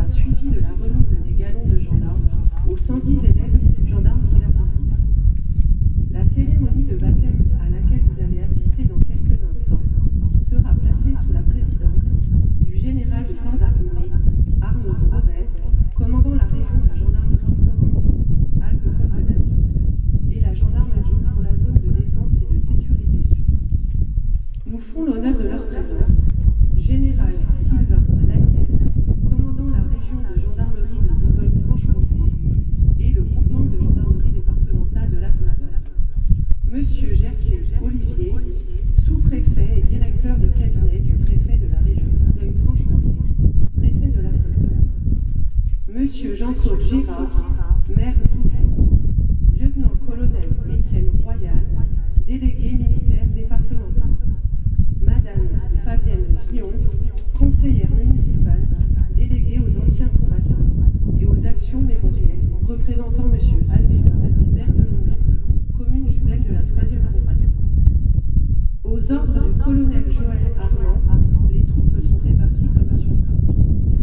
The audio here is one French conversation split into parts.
suivi de la remise des galons de gendarmes aux 110 élèves gendarmes qui la composent. La cérémonie de baptême à laquelle vous allez assister dans quelques instants sera placée sous la présidence du général de corps d'armée Arnaud Brovès, commandant la région de gendarmerie Provence-Alpes-Côte d'Azur et la gendarmerie pour la zone de défense et de sécurité sud. Nous font l'honneur de leur présence Général Sylvain Laniel, commandant la région de gendarmerie de Bourgogne-Franche-Comté et le groupement de gendarmerie départementale de la Côte d'Or. Monsieur Gersley Olivier, sous-préfet et directeur de cabinet du préfet de la région Bourgogne-Franche-Comté, préfet de la Côte d'Or. Monsieur Jean-Claude Girard, maire d'Ouge. Lieutenant-colonel Étienne Royal, délégué militaire départemental. Madame Fabienne Villon, conseillère municipale, déléguée aux anciens combattants et aux actions mémorielles, représentant Monsieur Albéba, maire de Longwy, commune jumelle de la 3e compagnie. Aux ordres du colonel Joël Armand, les troupes sont réparties comme suit.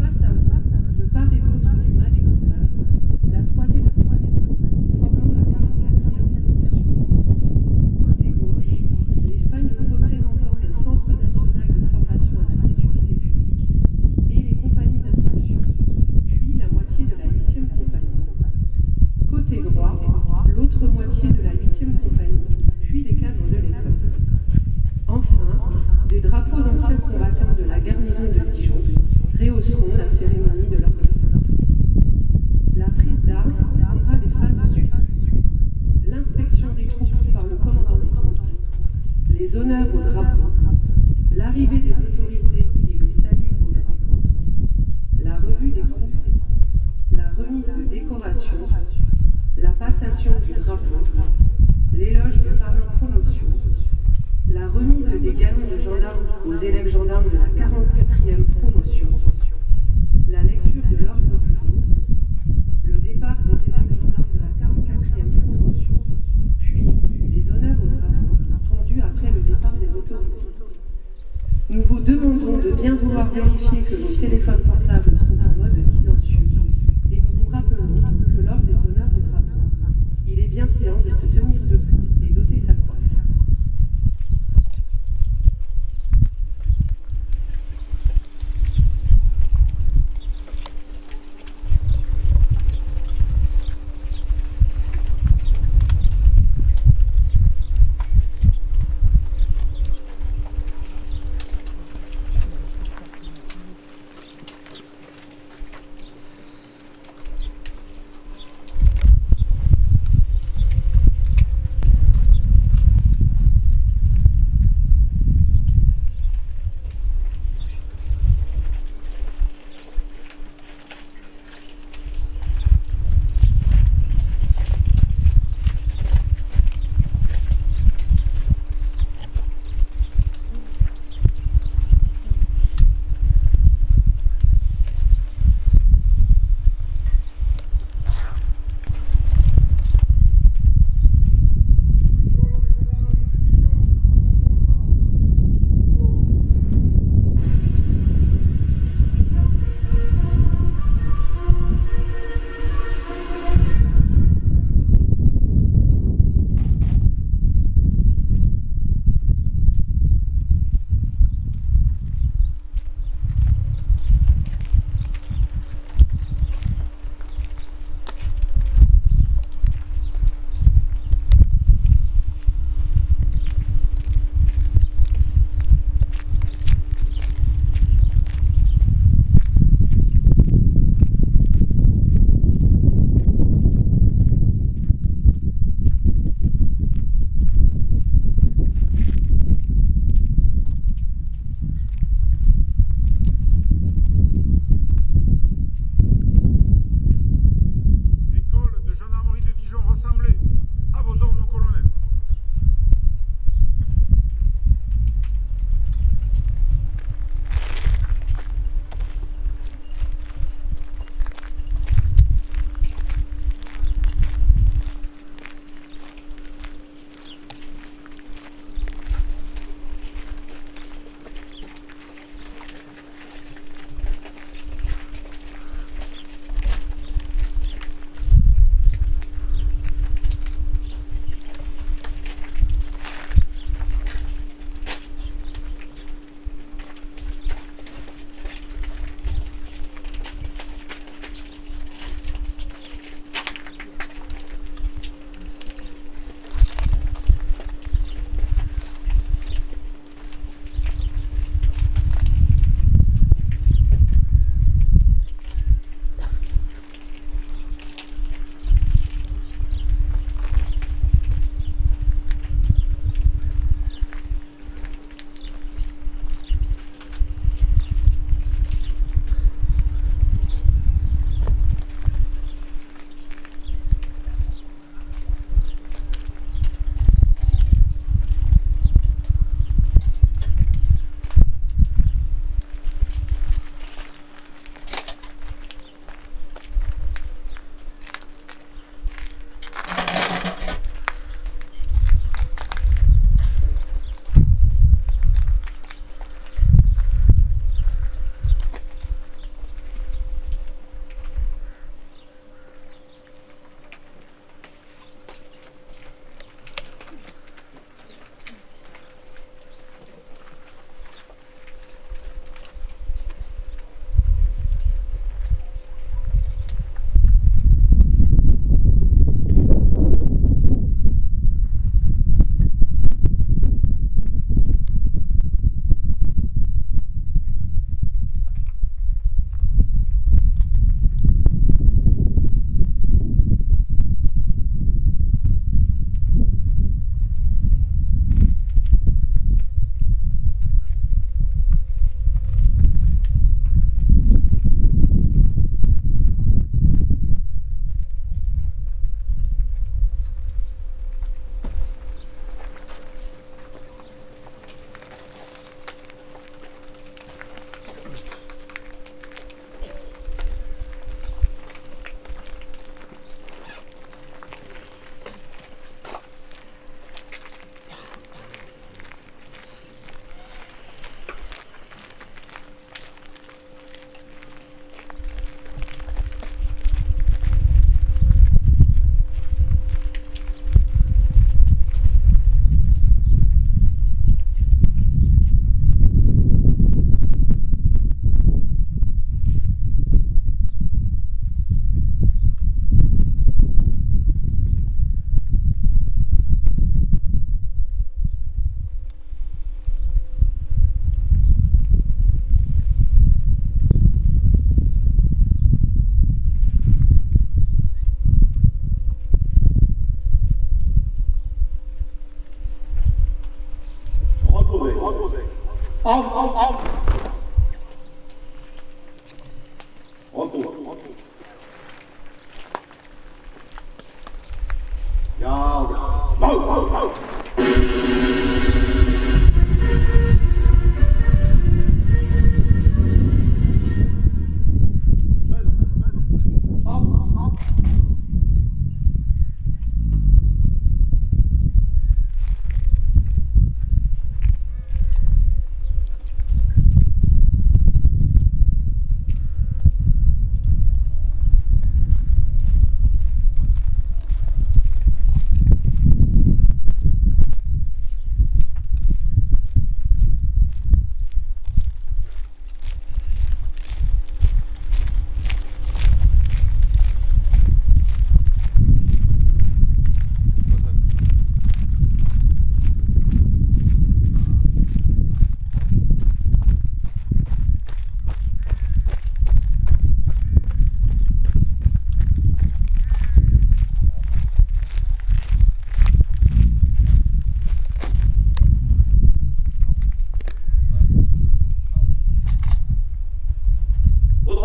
Face à vous, de part et d'autre du mât des couleurs, la 3e compagnie, formant la 44e promotion. Côté gauche, les fanions représentant le Centre national de formation à la sécurité publique et les compagnies d'instruction, puis la moitié de la 8e compagnie. Côté droit, l'autre moitié de la 8e compagnie, puis les cadres de l'école. Enfin, des drapeaux d'anciens combattants de la garnison de Dijon rehausseront la cérémonie de leur présence. La prise d'armes prendra les phases suivantes. L'inspection des troupes par le commandant des troupes, les honneurs au drapeau, l'arrivée des autorités et le salut au drapeau, la revue des troupes, la remise de décoration, la passation du drapeau, l'éloge du parrain promotion, la remise des galons de gendarmes aux élèves gendarmes de la 44e promotion, la lecture de l'ordre du jour, le départ des élèves gendarmes de la 44e promotion, puis les honneurs au drapeau rendus après le départ des autorités. Nous vous demandons de bien vouloir vérifier que vos téléphones portables sont en mode silencieux et nous vous rappelons que lors des honneurs au drapeau, il est bien séant de se tenir debout et d'ôter sa coiffe.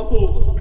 pauvre.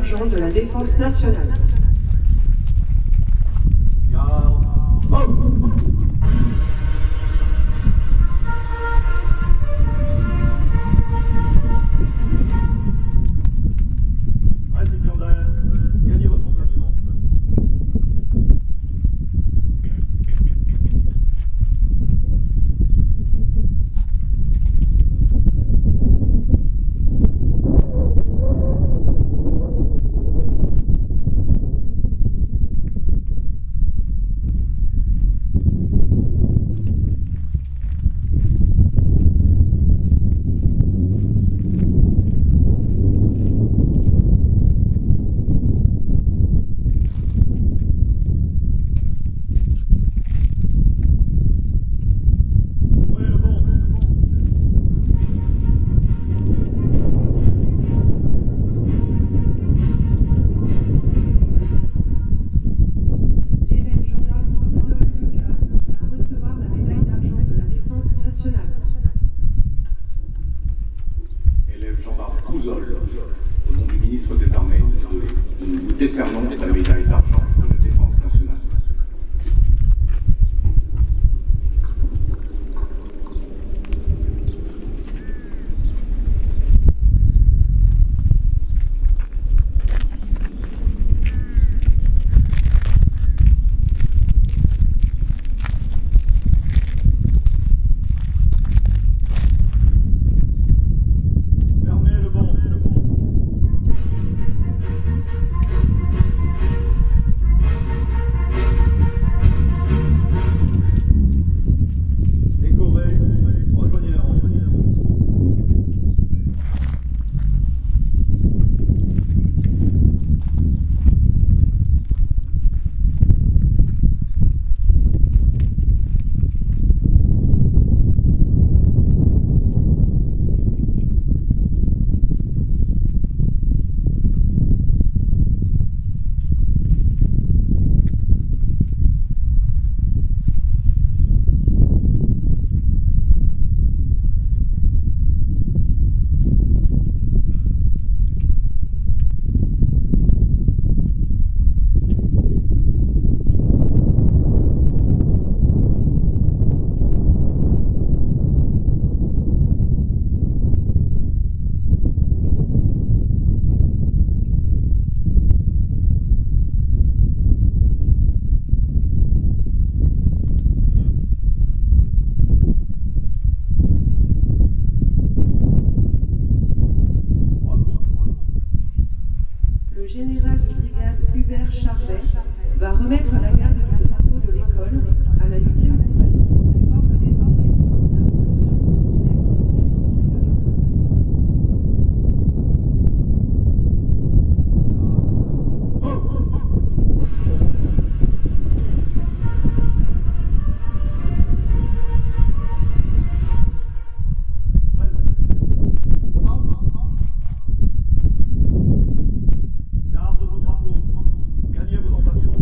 d'argent de la Défense nationale. Récipiendaire, gagnez votre emplacement. Élève gendarme Couzol, au nom du ministre des Armées, nous vous décernons la médaille d'argent de la Défense nationale. Le général de brigade Hubert Charvet va remettre la garde du drapeau de l'école à la 8e compagnie qui forme désormais la promotion des ex pénitentiaires de l'école. Garde vos drapeaux, gagnez votre emplacement.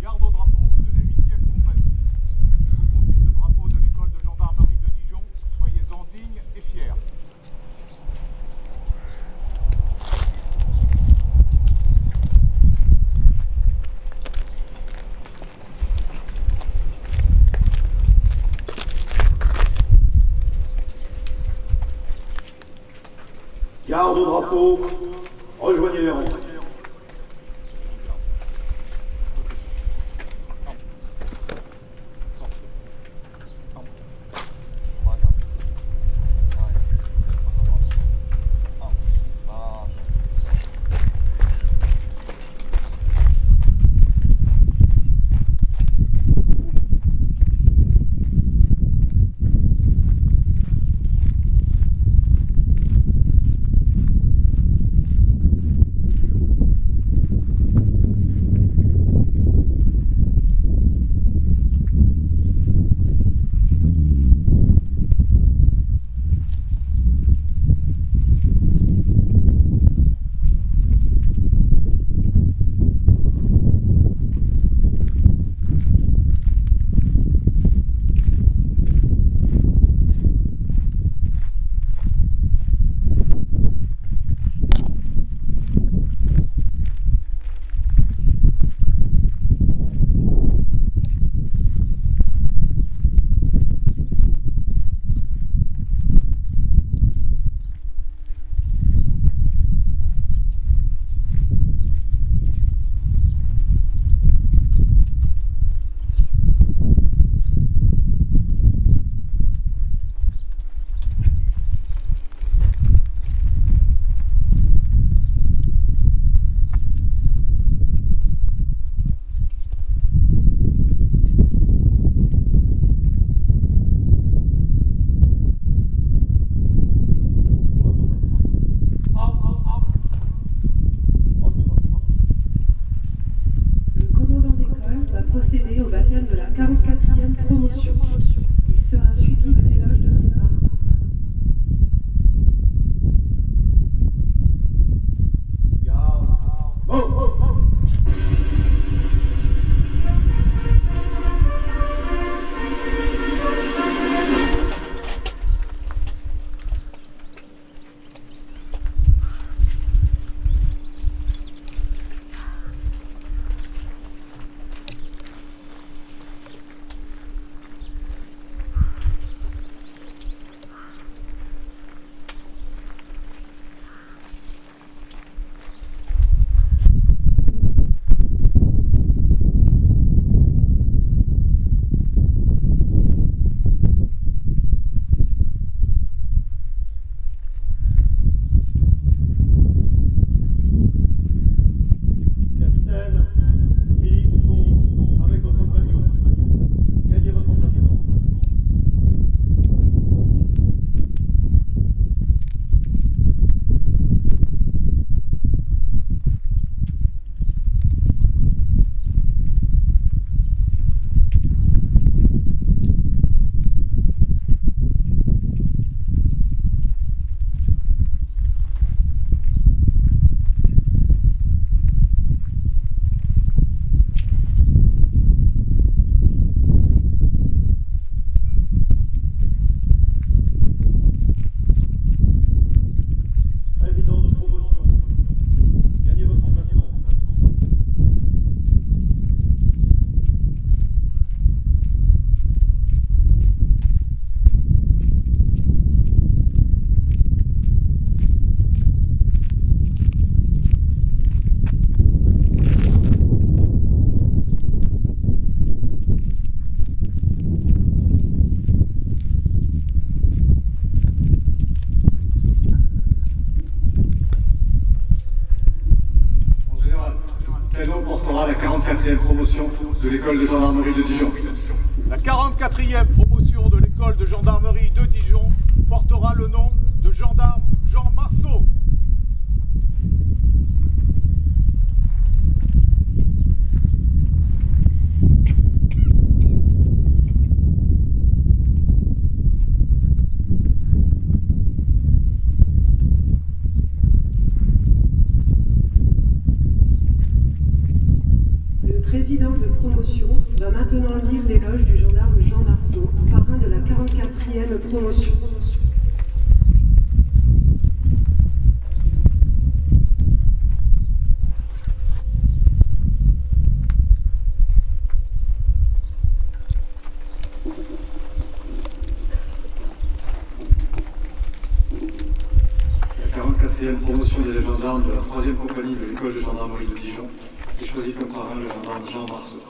Garde au drapeau de la 8e compagnie. Je vous confie le drapeau de l'école de gendarmerie de Dijon. Soyez-en dignes et fiers. Garde au drapeau, rejoignez les rangs. procéder au baptême de la 44e promotion. Il sera suivi de l'éloge de son parrain. Quel nom portera la 44e promotion de l'école de gendarmerie de Dijon? La 44e promotion de l'école de gendarmerie de Dijon portera le nom de gendarme Jean Marceau. Le président de promotion va maintenant lire l'éloge du gendarme Jean Marceau, parrain de la 44e promotion. La 44e 4e promotion d'élèves gendarmes de la 3e compagnie de l'école de gendarmerie de Dijon s'est choisi comme parrain le gendarme Jean Marceau.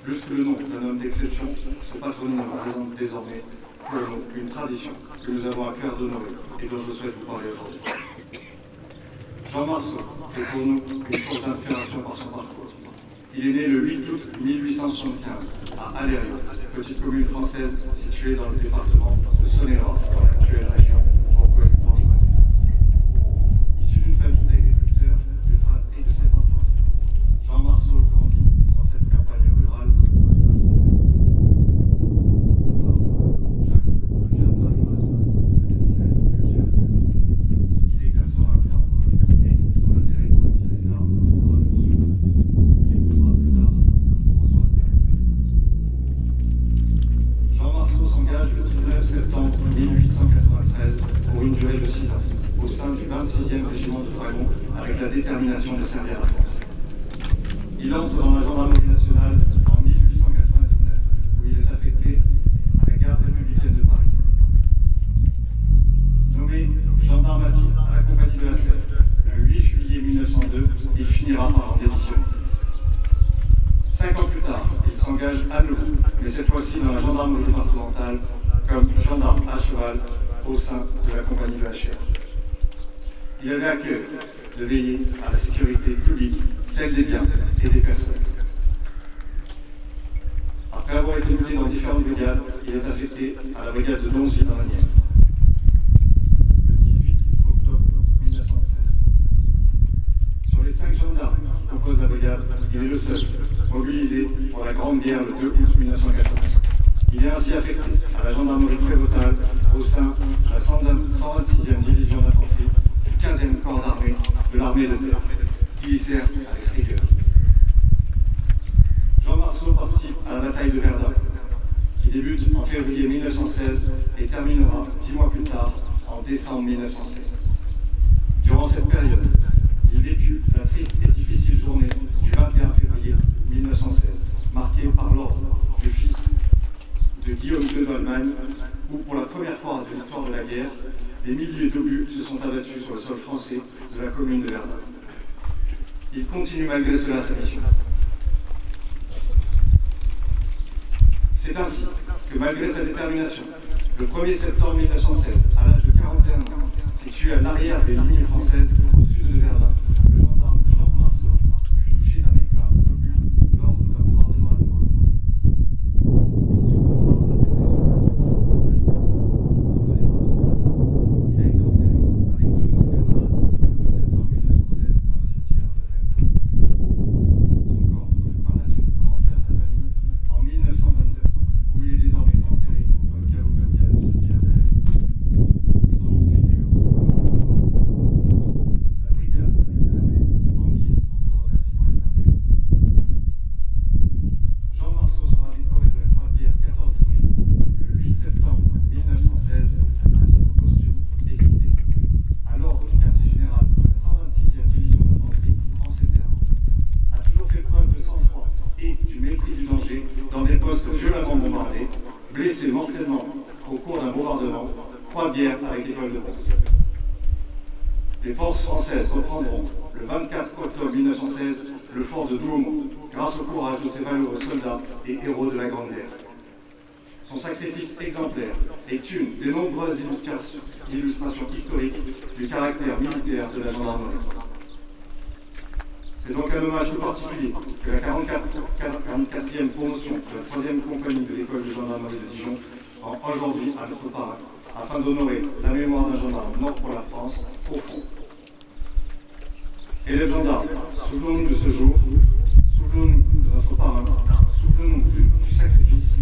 Plus que le nom d'un homme d'exception, ce patronyme représente désormais pour nous une tradition que nous avons à cœur d'honorer et dont je souhaite vous parler aujourd'hui. Jean Marceau est pour nous une source d'inspiration par son parcours. Il est né le 8 août 1875 à Alérieux, petite commune française située dans le département de Saône-et-Loire, dans l'actuelle région Bourgogne-Franche-Comté. Issu d'une famille d'agriculteurs, d'une fratrie de 7 enfants, Jean Marceau grandit dans cette campagne rurale de Saint-Cyr. Ses parents, Jacques et Jeanne-Marie Marceau, le destiné à être cultivateur, ce qu'il exercera un temps, et son intérêt pour le métier des armes deviendra le sien. Il épousera plus tard Françoise Berg. Jean Marceau s'engage le 19 septembre 1893 pour une durée de 6 ans au sein du 26e régiment de dragons avec la détermination de servir la France. Il entre dans la gendarmerie nationale en 1899 où il est affecté à la garde républicaine de Paris. Nommé gendarme à pied à la compagnie de la Seine le 8 juillet 1902, il finira par en démissionner. 5 ans plus tard, il s'engage à nouveau, mais cette fois-ci dans la gendarmerie départementale, comme gendarme à cheval au sein de la compagnie de la Chaire. Il avait à cœur de veiller à la sécurité publique, celle des biens et des personnes. Après avoir été muté dans différentes brigades, il est affecté à la brigade de Donzy dans la Nièvre. Le 18 octobre 1913. Sur les 5 gendarmes qui composent la brigade, il est le seul mobilisé pour la Grande Guerre le 2 août 1914. Il est ainsi affecté à la gendarmerie prévôtale au sein de la 126e division d'infanterie du 15e corps d'armée de l'armée de terre. Il y sert avec rigueur. Jean Marceau participe à la bataille de Verdun, qui débute en février 1916 et terminera 10 mois plus tard, en décembre 1916. Durant cette période, il vécut la triste et difficile journée du 21 février 1916, marquée par l'ordre du fils de Guillaume II d'Allemagne, où pour la première fois de l'histoire de la guerre, des milliers d'obus se sont abattus sur le sol français de la commune de Verdun. Il continue malgré cela sa mission. C'est ainsi que malgré sa détermination, le 1er septembre 1916, à l'âge de 41 ans, situé à l'arrière des lignes françaises au sud de Verdun, le gendarme Jean Marceau fut touché d'un éclat d'obus lors d'un bombardement allemand. Il succombera à ses blessures dans le département. Il a été enterré avec 2 de ses camarades le 2 septembre 1916 dans le cimetière de Rennes. Son corps fut par la suite rendu à sa famille en 1922, où il est désormais enterré dans le caveau familial du cimetière de Rennes. Son nom figure sur le la brigade Elisabeth en guise de remerciement éternel. Jean Marceau sera décoré de la Croix de guerre 14-18 le 8 septembre 1916 à titre posthume et cité à l'ordre du quartier général de la 126e division d'infanterie en ces termes. A toujours fait preuve de sang-froid et du mépris du danger dans des postes violemment bombardés, blessé mortellement au cours d'un bombardement, Croix de guerre avec étoile de bronze. Les forces françaises reprendront le 24 octobre 1916 le fort de Douaumont, grâce au courage de ces valeureux soldats et héros de la Grande Guerre. Son sacrifice exemplaire est une des nombreuses illustrations historiques du caractère militaire de la gendarmerie. C'est donc un hommage tout particulier que la 44e promotion de la 3e compagnie de l'école de gendarmerie de Dijon rend aujourd'hui à notre parrain, afin d'honorer la mémoire d'un gendarme mort pour la France au front. Élèves gendarmes, souvenons-nous de ce jour, souvenons-nous de notre parrain, souvenons-nous du sacrifice,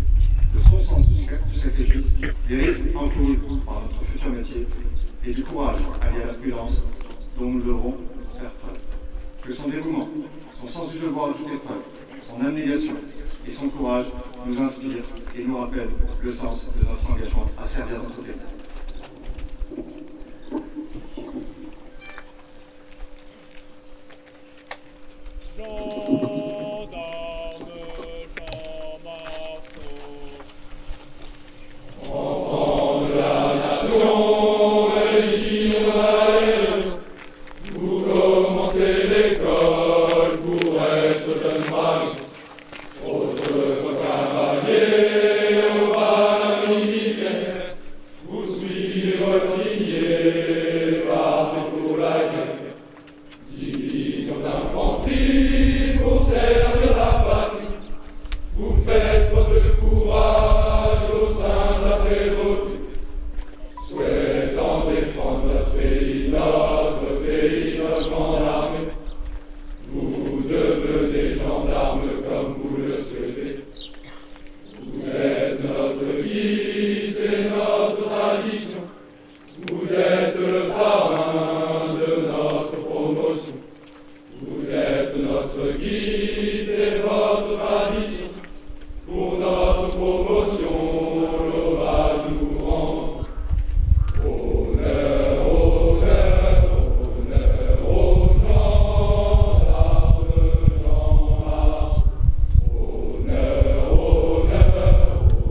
de son sens du sacrifice, des risques encourus par notre futur métier et du courage allié à la prudence dont nous devrons faire preuve. Que son dévouement, son sens du devoir à toute épreuve, son abnégation et son courage nous inspirent et nous rappellent le sens de notre engagement à servir notre pays. Gendarme Jean Marceau. Enfant de la nation, régime valeur. votre lignée, partez pour la guerre. Division d'infanterie pour servir la patrie. Vous faites preuve de courage au sein de la prévôté, souhaitant défendre notre pays, notre grande armée. Vous devenez gendarmes comme vous le souhaitez. Vous êtes notre guide, c'est notre tradition. Vous êtes le parrain de notre promotion. Vous êtes notre guide, c'est votre tradition. Pour notre promotion, l'hommage nous rend. Honneur, honneur, honneur aux gendarmes, Jean Marceau. Honneur, honneur,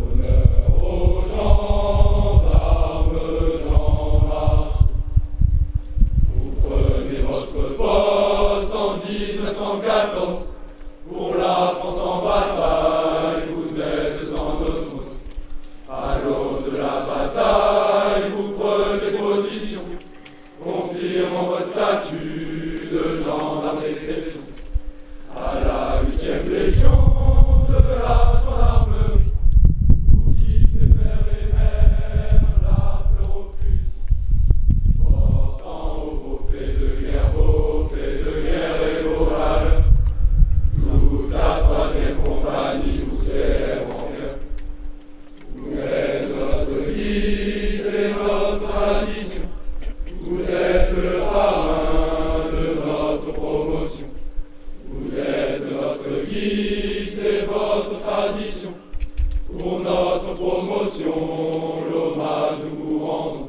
honneur aux gendarmes, Jean Marceau. Vous prenez votre poste en 1914 pour la France en bataille. Vous êtes en osmose. À l'aube de la bataille, vous prenez position, confirmant votre statut de gendarme d'exception. À la 8e Légion de la gendarmerie, vous quittez père et mère, la fleur au fusil, portant aux beaux faits de guerre et vos valeurs. Toute la 3e compagnie vous serre en cœur. Vous êtes notre guide, c'est notre tradition. Vous êtes le parrain de notre promotion. Vous êtes notre guide, c'est votre tradition. Pour notre promotion, l'hommage nous vous rendons.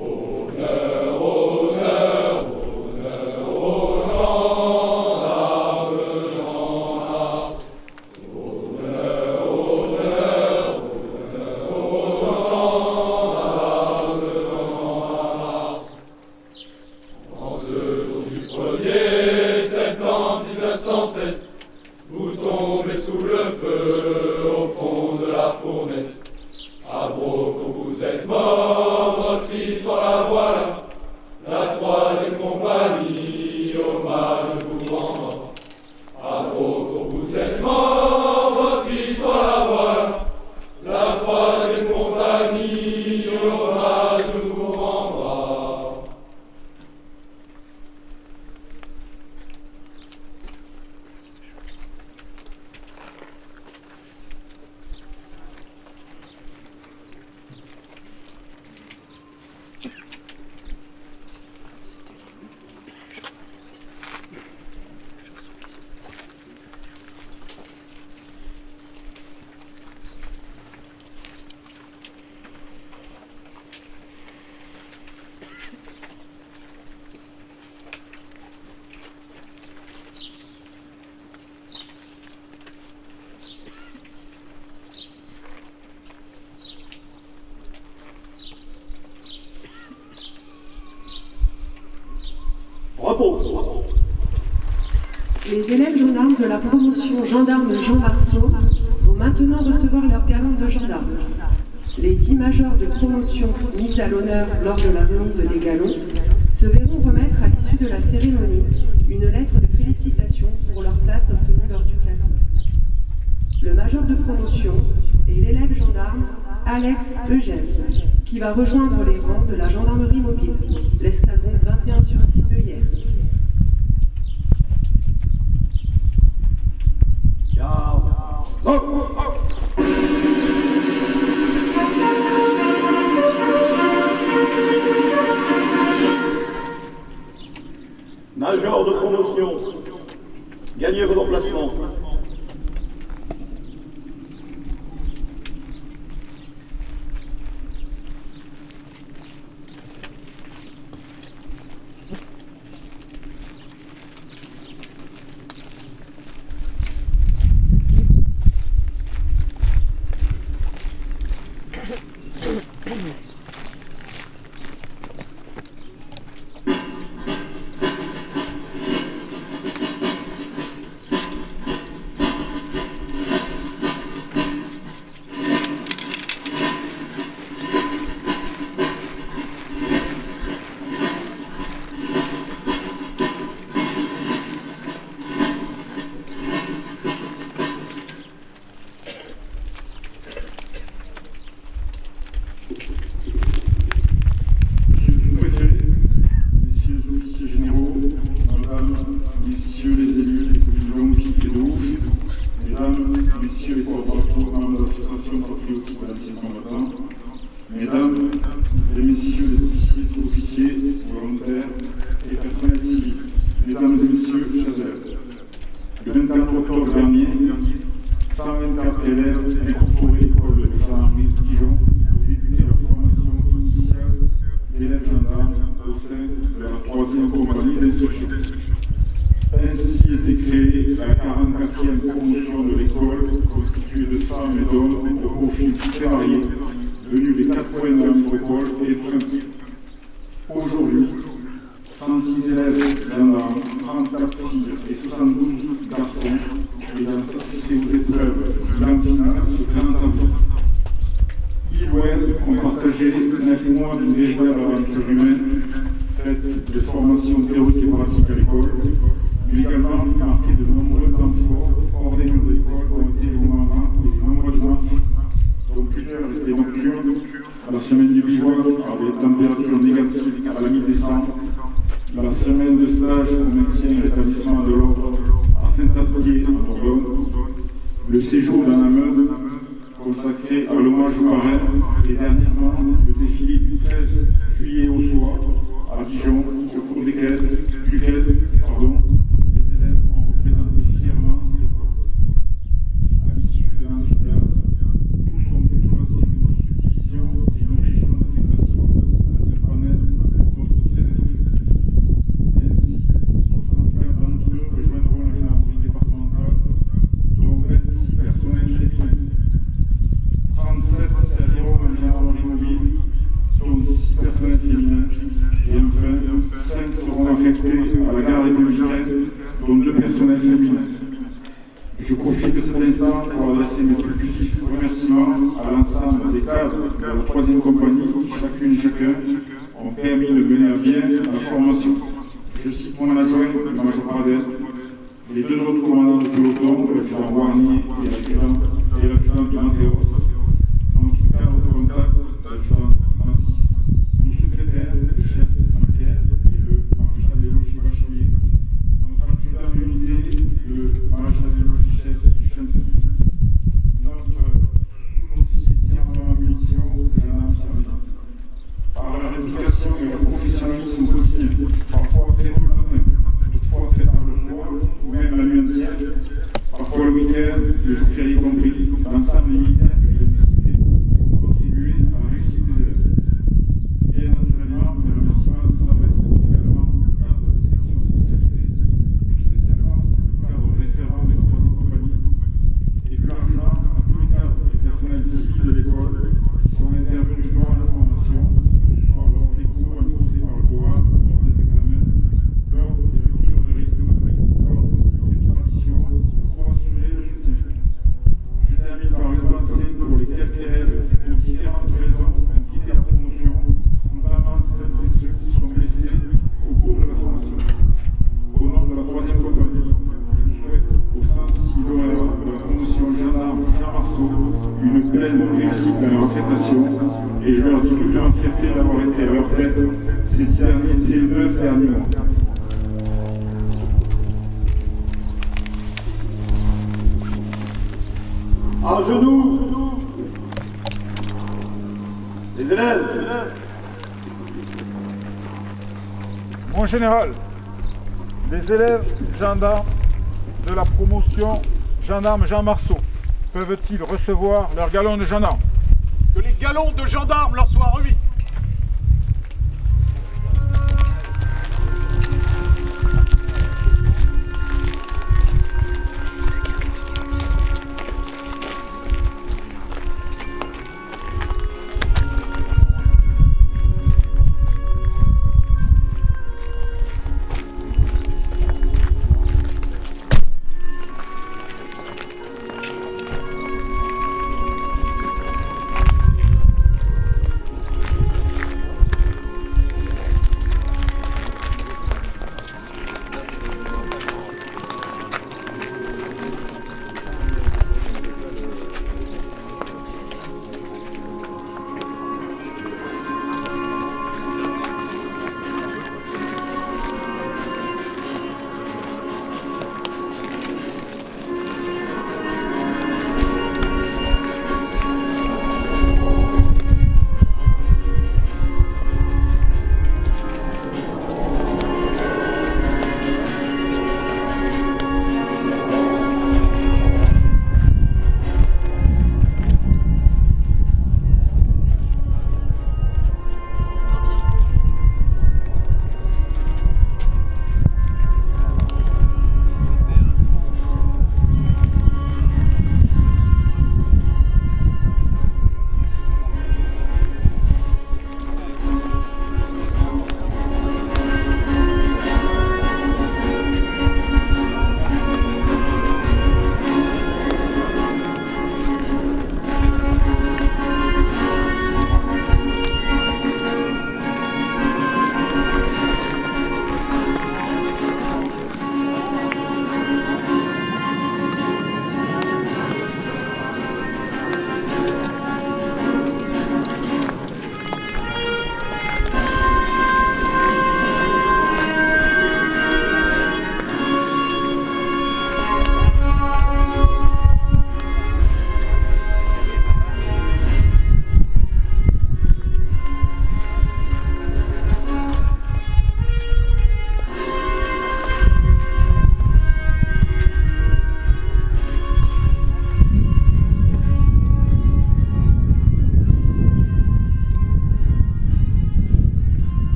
Honneur, honneur, honneur aux gendarmes, Jean Marceau. Honneur, honneur, honneur aux gendarmes, Jean Marceau. En ce jour du 1er septembre 1916, vous tombez sous le feu au fond de la fournaise. À Broco, vous êtes mort, votre histoire la voilà. La 3e compagnie, hommage vous rend. À Broco, vous êtes mort, votre histoire la voilà. La 3e compagnie, hommage vous rendra. Repos. Les élèves gendarmes de la promotion gendarme Jean Marceau vont maintenant recevoir leur galon de gendarme. Les 10 majors de promotion mis à l'honneur lors de la remise des galons se verront remettre à l'issue de la cérémonie une lettre de félicitations pour leur place obtenue lors du classement. Le major de promotion est l'élève gendarme Alex Eugène, qui va rejoindre les rangs de la gendarmerie mobile, l'escadron 21/6 de hier. Major de promotion, gagnez vos emplacements. officiers, sous-officiers, volontaires et personnels civils. Mesdames et messieurs, chers élèves, le 24 octobre dernier, 124 élèves incorporés à l'école de gendarmerie de Dijon ont débuté leur formation initiale d'élèves gendarmes au sein de la 3e compagnie d'instruction. Ainsi était créée la 44e promotion de l'école, constituée de femmes et d'hommes de profils très variés, venus des 4 coins de la métropole et de Trinquet. Aujourd'hui, 106 élèves gendarmes, 34 filles et 72 garçons ayant satisfait aux épreuves grand finale se présentent à vous. Ils ou elles ont partagé 9 mois d'une véritable aventure humaine, faite de formation théorique et pratique à l'école, mais également marquée de nombreux temps forts hors des murs de l'école ont été vos mamans et de nombreuses marches, dont plusieurs étaient nocturnes, à la semaine du bivouac avec des températures négatives à la mi-décembre, la semaine de stage au maintien et rétablissement de l'ordre à Saint-Astier en Dordogne, le séjour dans la Meuse consacré à l'hommage au parrain et dernièrement le défilé du 13 juillet au soir à Dijon, au cours duquel les élèves ont représenté fièrement l'école. À l'issue de l'amphithéâtre, tous ont pu choisir une subdivision et une région d'affectation dans un panel de postes très étoffé. Ainsi, 64 d'entre eux rejoindront la gendarmerie départementale, dont 26 personnels féminins. 37 serviront en gendarmerie mobile, dont 6 personnels féminins. Et enfin, 5 seront affectés à la gare républicaine, dont 2 personnels féminins. Je profite de cet instant pour adresser mes plus vifs remerciements à l'ensemble des cadres de la 3e compagnie qui, chacune et chacun, ont permis de mener à bien la formation. Je cite mon adjoint, le major Pradel, les 2 autres commandants de peloton, l'adjudant Warnier et l'adjudant de Mathéos, notre cadre de contact, l'adjudant Mathis, nos secrétaires, le chef Macaire et le maréchal des logis Bachelier, notre adjudant d'unité, le maréchal des logis chef Suchansky, notre sous-officier tireur en munition, Jean-Am Savigny. Par leur implication et leur professionnalisme quotidien, parfois très tôt le matin, toutefois très tard le soir, ou même la nuit entière, parfois le week-end, les jours fériés compris, l'ensemble des militaires que je viens de citer ont contribué à la réussite des élèves. Bien naturellement, mes remerciements s'adressent également au cadre des sections spécialisées, tout spécialement au cadre référent de la 3e compagnie, et plus largement à tous les cadres et personnels civils de l'école qui sont intervenus durant la formation, que ce soit lors des cours imposés par le programme, lors des examens, lors des ruptures de rythme, lors des activités de tradition, pour assurer le soutien. Je termine par une pensée pour les quelques élèves qui, pour différentes raisons, ont quitté la promotion, notamment celles et ceux qui sont blessés au cours de la formation. Au nom de la 3e compagnie, je souhaite aux 106 lauréats de la promotion gendarme Jean Marceau une pleine réussite à leur affectation et je leur dis toute ma fierté d'avoir été à leur tête ces 9 derniers mois. À genoux, les élèves. Mon général, les élèves gendarmes de la promotion gendarme Jean Marceau peuvent-ils recevoir leur galon de gendarme? Que les galons de gendarme leur soient remis.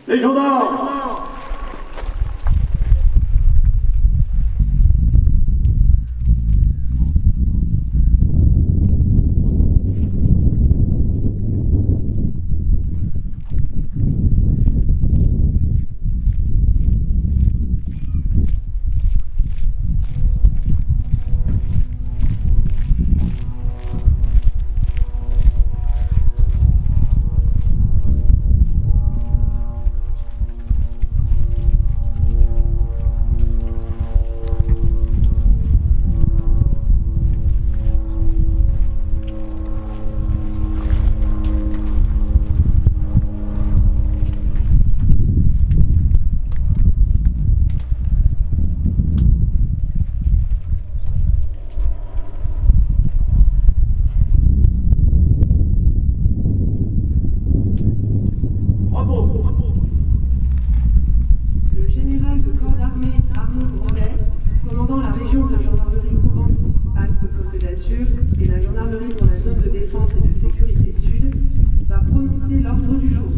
Les gendarmes! Le général de corps d'armée Arnaud Brandès, commandant la région de gendarmerie Provence-Alpes-Côte d'Azur et la gendarmerie pour la zone de défense et de sécurité sud, va prononcer l'ordre du jour.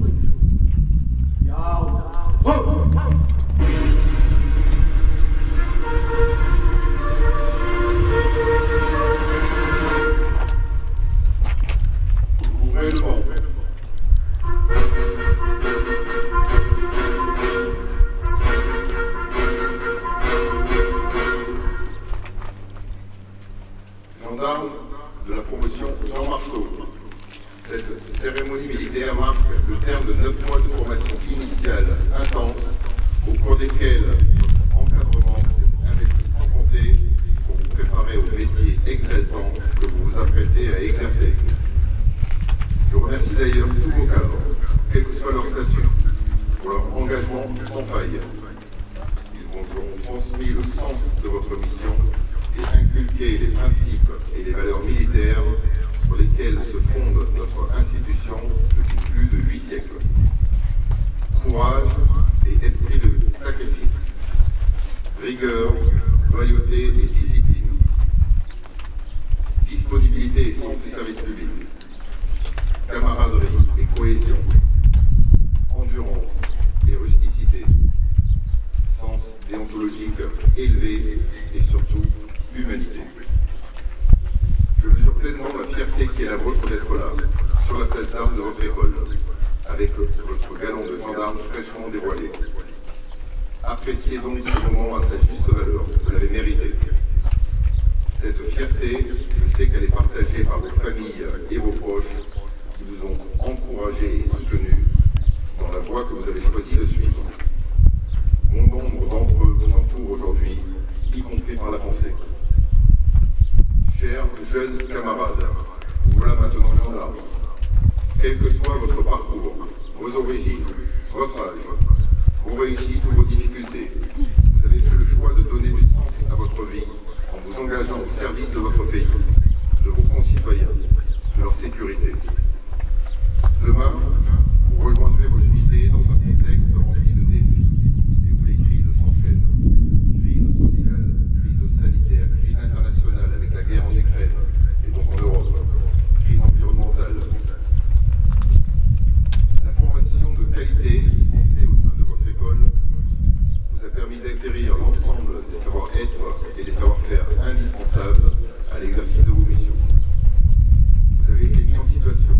Ouvrez le banc. Gendarme de la promotion Jean Marceau. Cette cérémonie militaire marque le terme de 9 mois de formation initiale intense, au cours desquels votre encadrement s'est investi sans compter pour vous préparer au métier exaltant que vous vous apprêtez à exercer. Je remercie d'ailleurs tous vos cadres, quel que soit leur statut, pour leur engagement sans faille. Ils vous ont transmis le sens de votre mission et inculqué les principes et les valeurs militaires sur lesquelles se fonde notre institution depuis plus de 8 siècles. Courage et esprit de sacrifice, rigueur, loyauté et discipline, disponibilité et sens du service public, camaraderie et cohésion, endurance et rusticité, sens déontologique élevé et surtout humanité. Je mesure pleinement la fierté qui est la vôtre d'être là, sur la place d'armes de votre école, avec votre galon de gendarme fraîchement dévoilé. Appréciez donc ce moment à sa juste valeur, vous l'avez mérité. Cette fierté, je sais qu'elle est partagée par vos familles et vos proches qui vous ont encouragé et soutenu dans la voie que vous avez choisi de suivre. Bon nombre d'entre eux vous entourent aujourd'hui, y compris par la pensée. Chers jeunes camarades, vous voilà maintenant gendarmes. Quel que soit votre parcours, vos origines, votre âge, vos réussites ou vos difficultés, vous avez fait le choix de donner du sens à votre vie en vous engageant au service de votre pays, de vos concitoyens, de leur sécurité. Demain, vous rejoindrez vos unités dans un contexte rempli de défis et où les crises s'enchaînent. Crise sociale, crise sanitaire, crise internationale avec la guerre en Ukraine et donc en Europe, crise environnementale. La formation de qualité dispensée au sein de votre école vous a permis d'acquérir l'ensemble des savoir-être et des savoir-faire indispensables à l'exercice de vos missions. Vous avez été mis en situation,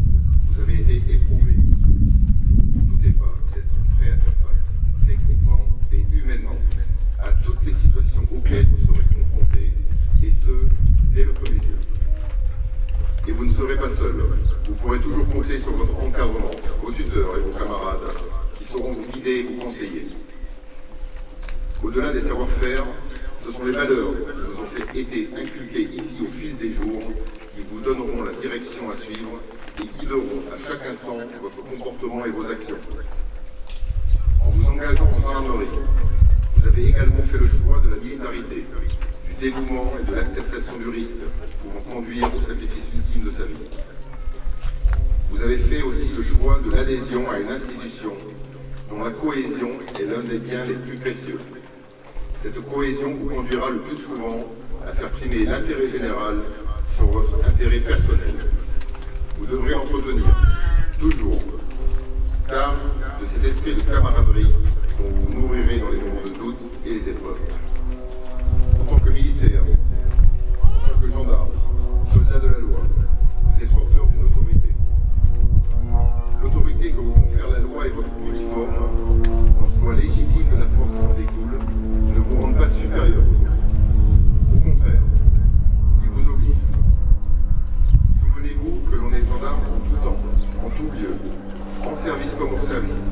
vous avez été éprouvé. Ne doutez pas, vous êtes prêt à faire face, techniquement et humainement, à toutes les situations auxquelles vous serez confrontés, et ce, dès le premier jour. Et vous ne serez pas seul. Vous pourrez toujours compter sur votre encadrement, vos tuteurs et vos camarades, qui sauront vous guider et vous conseiller. Au-delà des savoir-faire, ce sont les valeurs qui vous ont été inculquées ici au fil des jours, qui vous donneront la direction à suivre et guideront à chaque instant votre comportement et vos actions. En vous engageant en gendarmerie, vous avez également fait le choix de la militarité, du dévouement et de l'acceptation du risque, pouvant conduire au sacrifice ultime de sa vie. Vous avez fait aussi le choix de l'adhésion à une institution dont la cohésion est l'un des biens les plus précieux. Cette cohésion vous conduira le plus souvent à faire primer l'intérêt général sur votre intérêt personnel. Vous devrez l'entretenir, toujours, car de cet esprit de camaraderie dont vous vous nourrirez dans les moments de doute et les épreuves. En tant que militaire, en tant que gendarme, soldat de la loi, vous êtes porteur d'une autorité. L'autorité que vous confère la loi et votre uniforme, l'emploi légitime de la force qui en découle, ne vous rendent pas supérieur aux autres. Au contraire, ils vous obligent. Souvenez-vous que l'on est gendarme en tout temps, en tout lieu, en service comme hors service,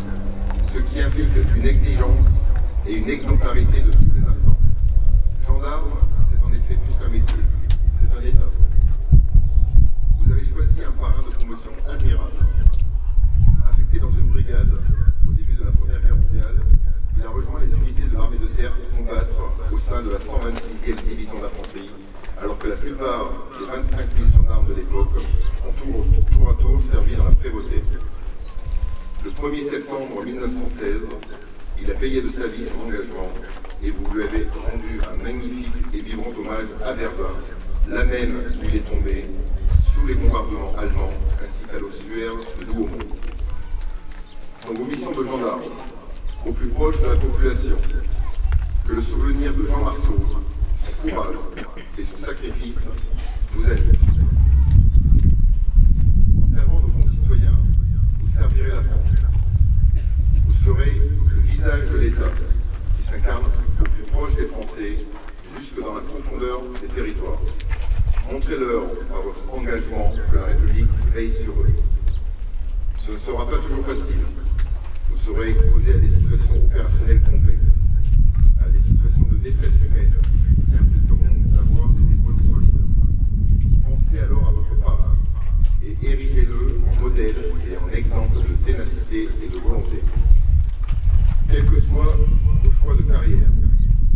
ce qui implique une exigence et une exemplarité de tous les instants. Gendarme, c'est en effet plus qu'un métier, c'est un état. Vous avez choisi un parrain de promotion admirable. Affecté dans une brigade au début de la Première Guerre mondiale, il a rejoint les unités de l'armée de terre pour combattre au sein de la 126e division d'infanterie, alors que la plupart des 25 000 gendarmes de l'époque ont tour à tour servi dans la prévôté. Le 1er septembre 1916, il a payé de sa vie son engagement et vous lui avez rendu un magnifique et vibrant hommage à Verdun, là même où il est tombé, sous les bombardements allemands, ainsi qu'à l'ossuaire de Douaumont. Dans vos missions de gendarme, au plus proche de la population, que le souvenir de Jean Marceau, son courage et son sacrifice vous animent. En servant nos concitoyens, vous servirez la France. Vous serez le visage de l'État qui s'incarne au plus proche des Français, jusque dans la profondeur des territoires. Montrez-leur par votre engagement que la République veille sur eux. Ce ne sera pas toujours facile. Vous serez exposé à des situations opérationnelles complexes, à des situations de détresse humaine qui impliqueront d'avoir des épaules solides. Pensez alors à votre parrain et érigez-le en modèle et en exemple de ténacité et de volonté. Quels que soient vos choix de carrière,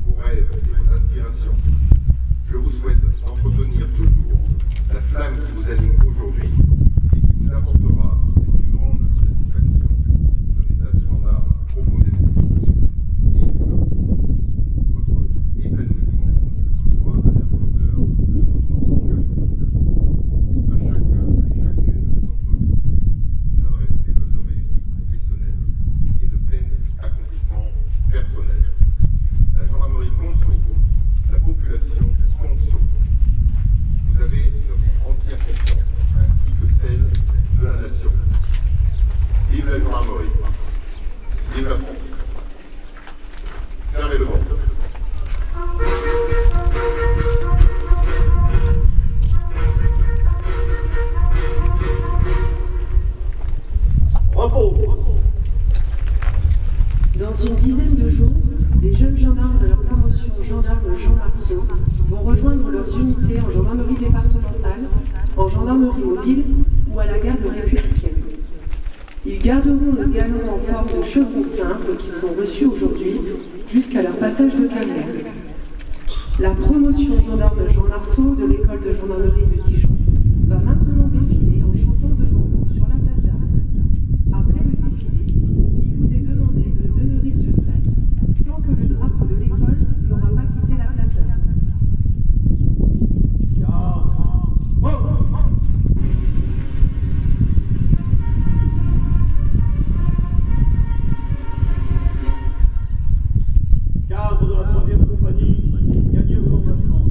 vos rêves et vos aspirations, je vous souhaite d'entretenir toujours la flamme qui vous anime aujourd'hui et qui vous apportera les plus grandes satisfactions d'un état de gendarme profondément utile et humain. Votre épanouissement sera à la hauteur de votre engagement. À chacun et chacune d'entre vous, j'adresse mes vœux de réussite professionnelle et de plein accomplissement personnel. La gendarmerie compte sur vous, la population compte sur vous. Vous avez notre entière confiance, ainsi que celle de la nation. Vive la gendarmerie. Vive la France. Fermez le banc. Repos. Dans une dizaine de jours, les jeunes gendarmes de la promotion gendarme Jean Marceau vont rejoindre leurs unités en gendarmerie départementale, en gendarmerie mobile ou à la garde républicaine. Ils garderont le galon en forme de chevron simple qu'ils ont reçu aujourd'hui jusqu'à leur passage de carrière. La promotion gendarme Jean Marceau de l'école de gendarmerie de Dijon va maintenant défiler en chantant devant vous sur la place d'Armes. Après le défilé, il vous est demandé de demeurer sur place tant que le drapeau de l'école n'aura pas quitté la place d'Armes. Cadre de la 3e compagnie, gagnez vos emplacements.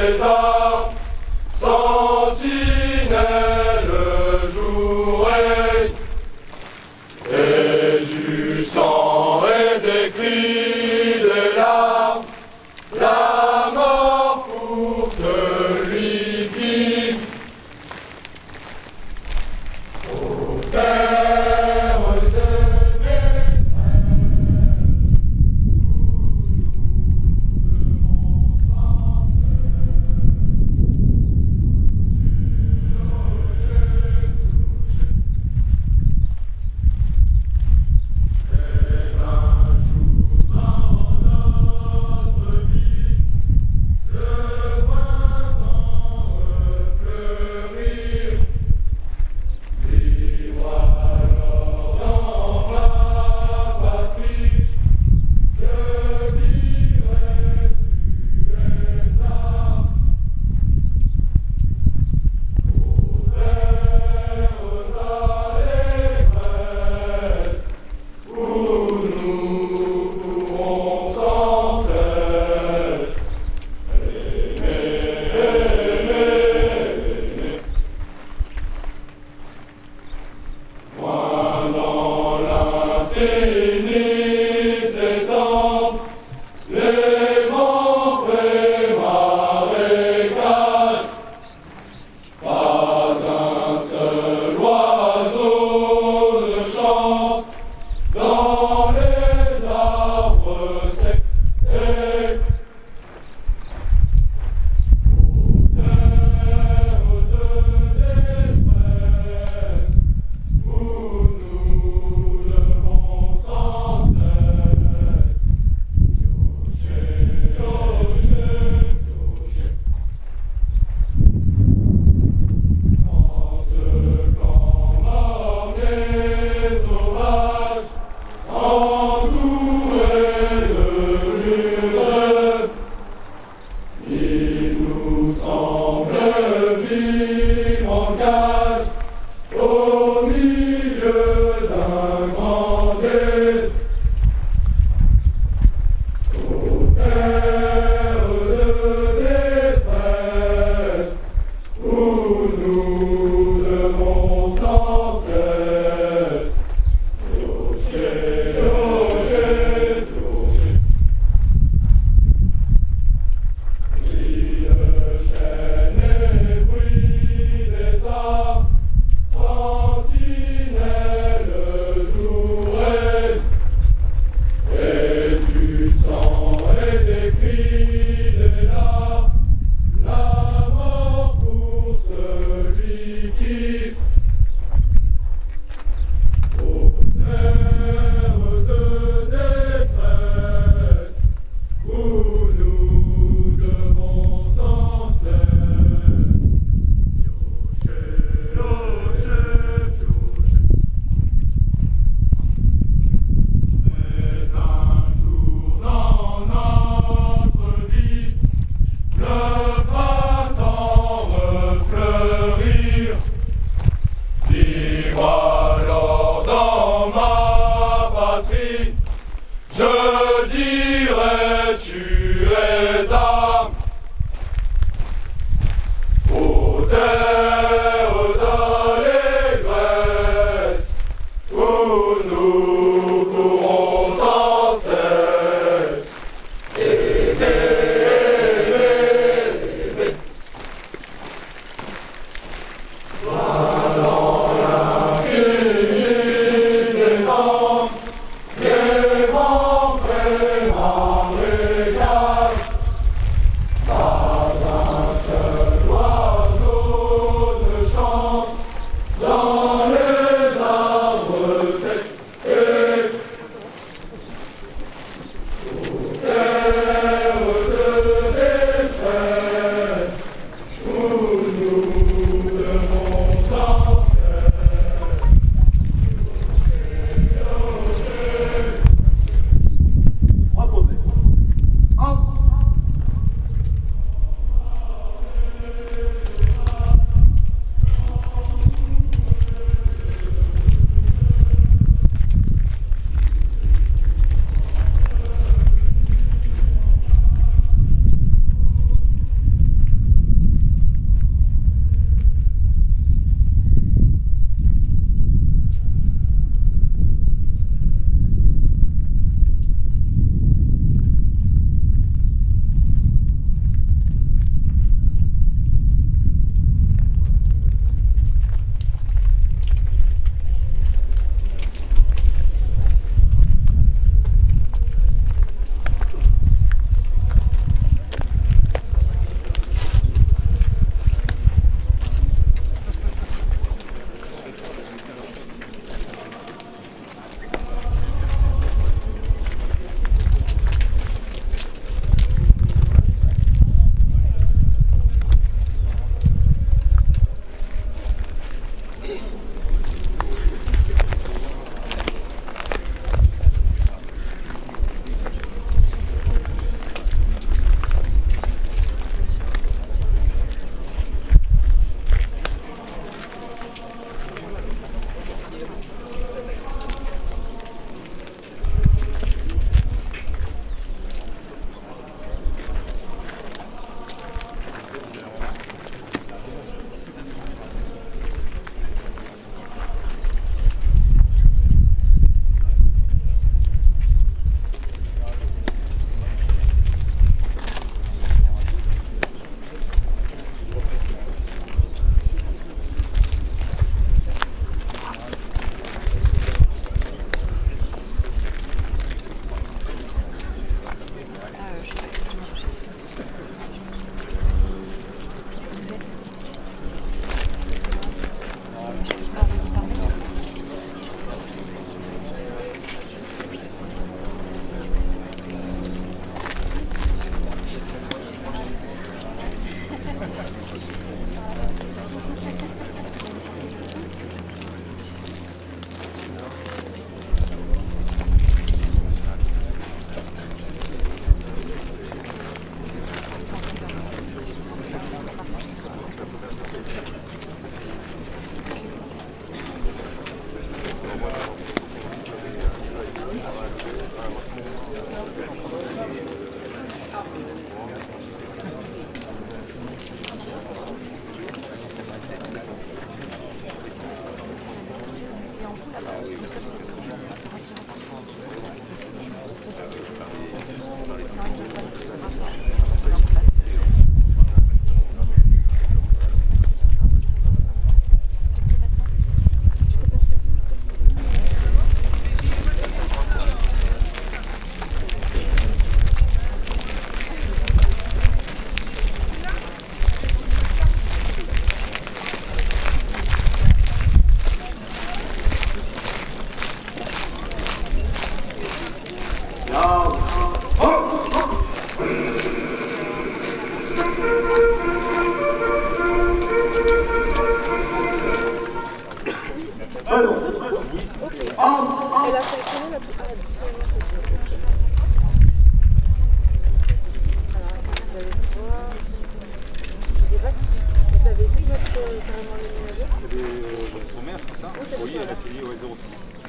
les armes, sentinelles jour et du sang et des cris, des larmes, la mort pour celui qui au terme de détresse où nous devons sans cesse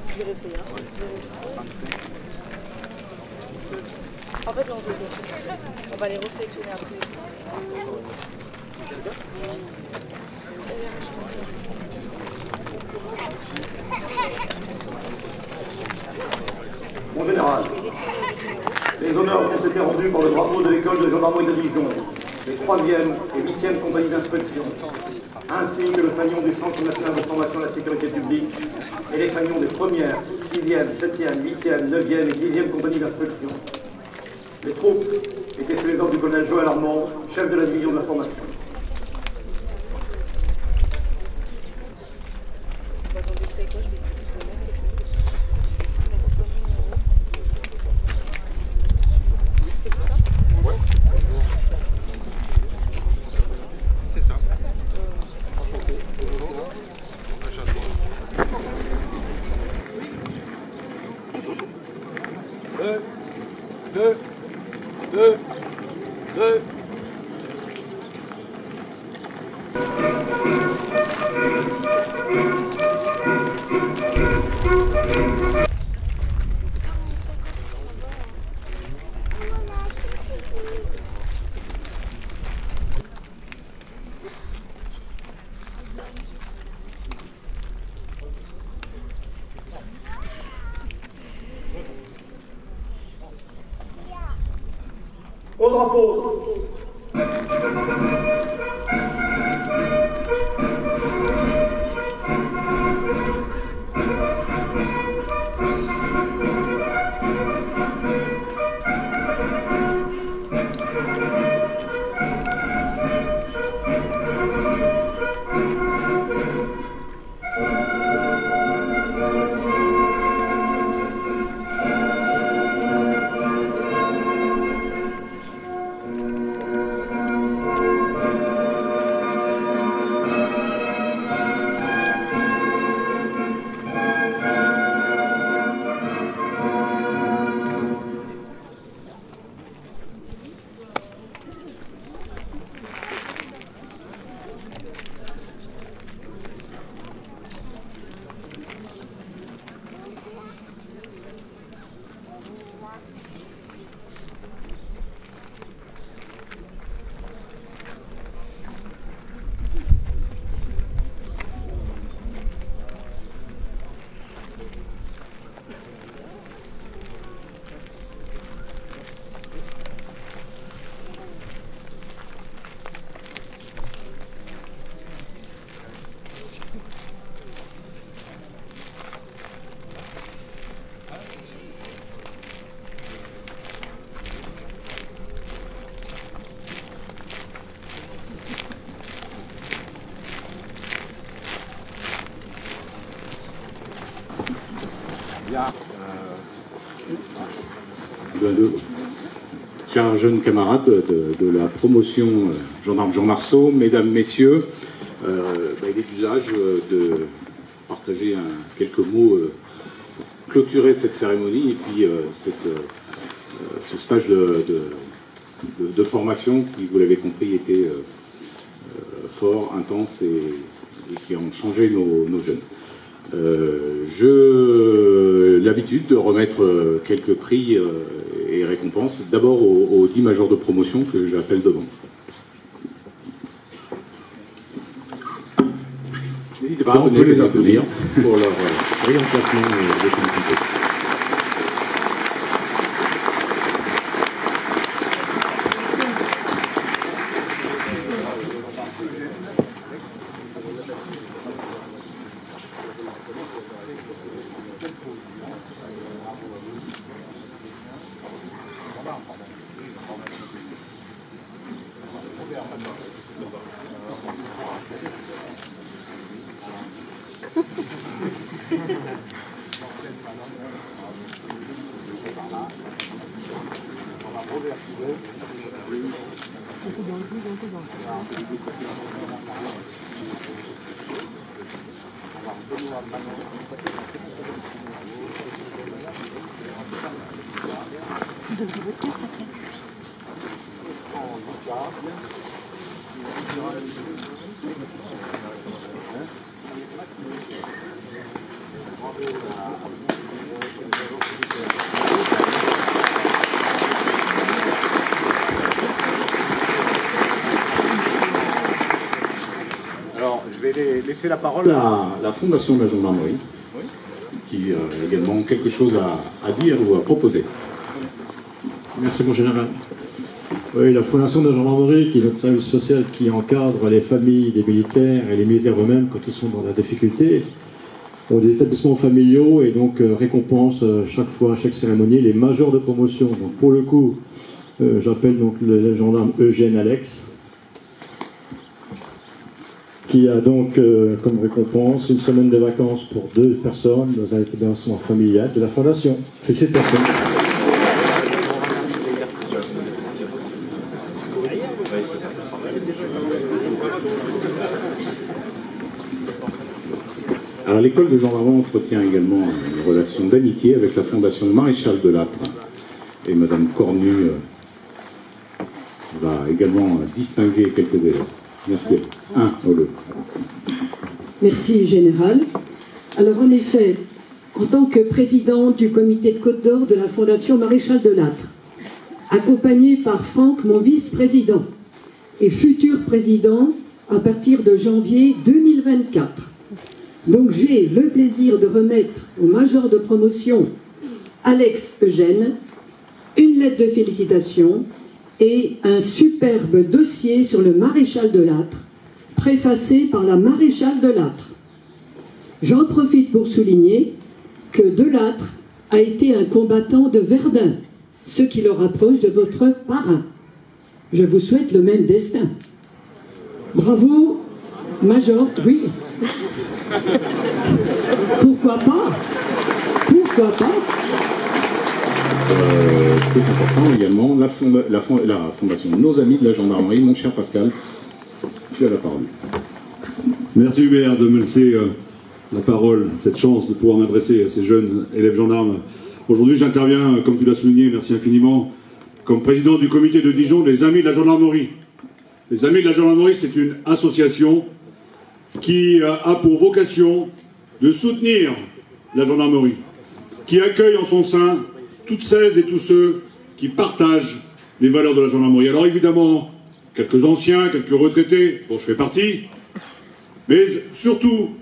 Je vais réessayer. En fait, non, je vais. On va les resélectionner après. Mon général, les honneurs ont été rendus par le drapeau de l'école de gendarmerie de Dijon, les 3e et 8e compagnies d'inspection, ainsi que le fanion du Centre national de formation de la sécurité publique et les fanions des 1er, 6e, 7e, 8e, 9e et 10e compagnies d'inspection. Les troupes étaient sous les ordres du colonel Joël Armand, chef de la division de la formation. Au drapeau. Chers jeunes camarades de la promotion gendarme Jean Marceau, mesdames, messieurs, il est d'usage de partager quelques mots pour clôturer cette cérémonie et puis ce stage de formation qui, vous l'avez compris, était fort, intense et qui ont changé nos jeunes. J'ai l'habitude de remettre quelques prix et récompenses, d'abord aux 10 majors de promotion que j'appelle devant. N'hésitez pas à les applaudir pour leur réemplacement de félicité. Alors, je vais laisser la parole à la Fondation de la Gendarmerie, qui a également quelque chose à dire ou à proposer. Merci, mon général. Oui, la Fondation de la Gendarmerie, qui est notre service social qui encadre les familles des militaires et les militaires eux-mêmes quand ils sont dans la difficulté, ont des établissements familiaux et donc récompense chaque fois, à chaque cérémonie, les majors de promotion. Donc pour le coup, j'appelle donc le gendarme Eugène Alex, qui a donc comme récompense une semaine de vacances pour 2 personnes dans un établissement familial de la Fondation. Félicitations. Alors l'école de gendarmerie entretient également une relation d'amitié avec la Fondation Maréchal de Lattre. Et Madame Cornu va également distinguer quelques élèves. Merci. Ole. Merci, Général. Alors, en effet, en tant que présidente du comité de Côte d'Or de la Fondation Maréchal de Lattre, accompagnée par Franck, mon vice-président, et futur président à partir de janvier 2024. Donc, j'ai le plaisir de remettre au major de promotion Alex Eugène une lettre de félicitations et un superbe dossier sur le maréchal de Lattre, préfacé par la maréchale de Lattre. J'en profite pour souligner que de Lattre a été un combattant de Verdun, ce qui le rapproche de votre parrain. Je vous souhaite le même destin. Bravo, Major, oui. Pourquoi pas? Pourquoi pas? Très important également, la fondation Nos Amis de la Gendarmerie. Mon cher Pascal, tu as la parole. Merci Hubert de me laisser la parole, cette chance de pouvoir m'adresser à ces jeunes élèves gendarmes. Aujourd'hui, j'interviens, comme tu l'as souligné, merci infiniment, comme président du comité de Dijon des Amis de la Gendarmerie. Les Amis de la Gendarmerie, c'est une association qui a pour vocation de soutenir la gendarmerie, qui accueille en son sein toutes celles et tous ceux qui partagent les valeurs de la gendarmerie. Alors évidemment, quelques anciens, quelques retraités, dont je fais partie, mais surtout,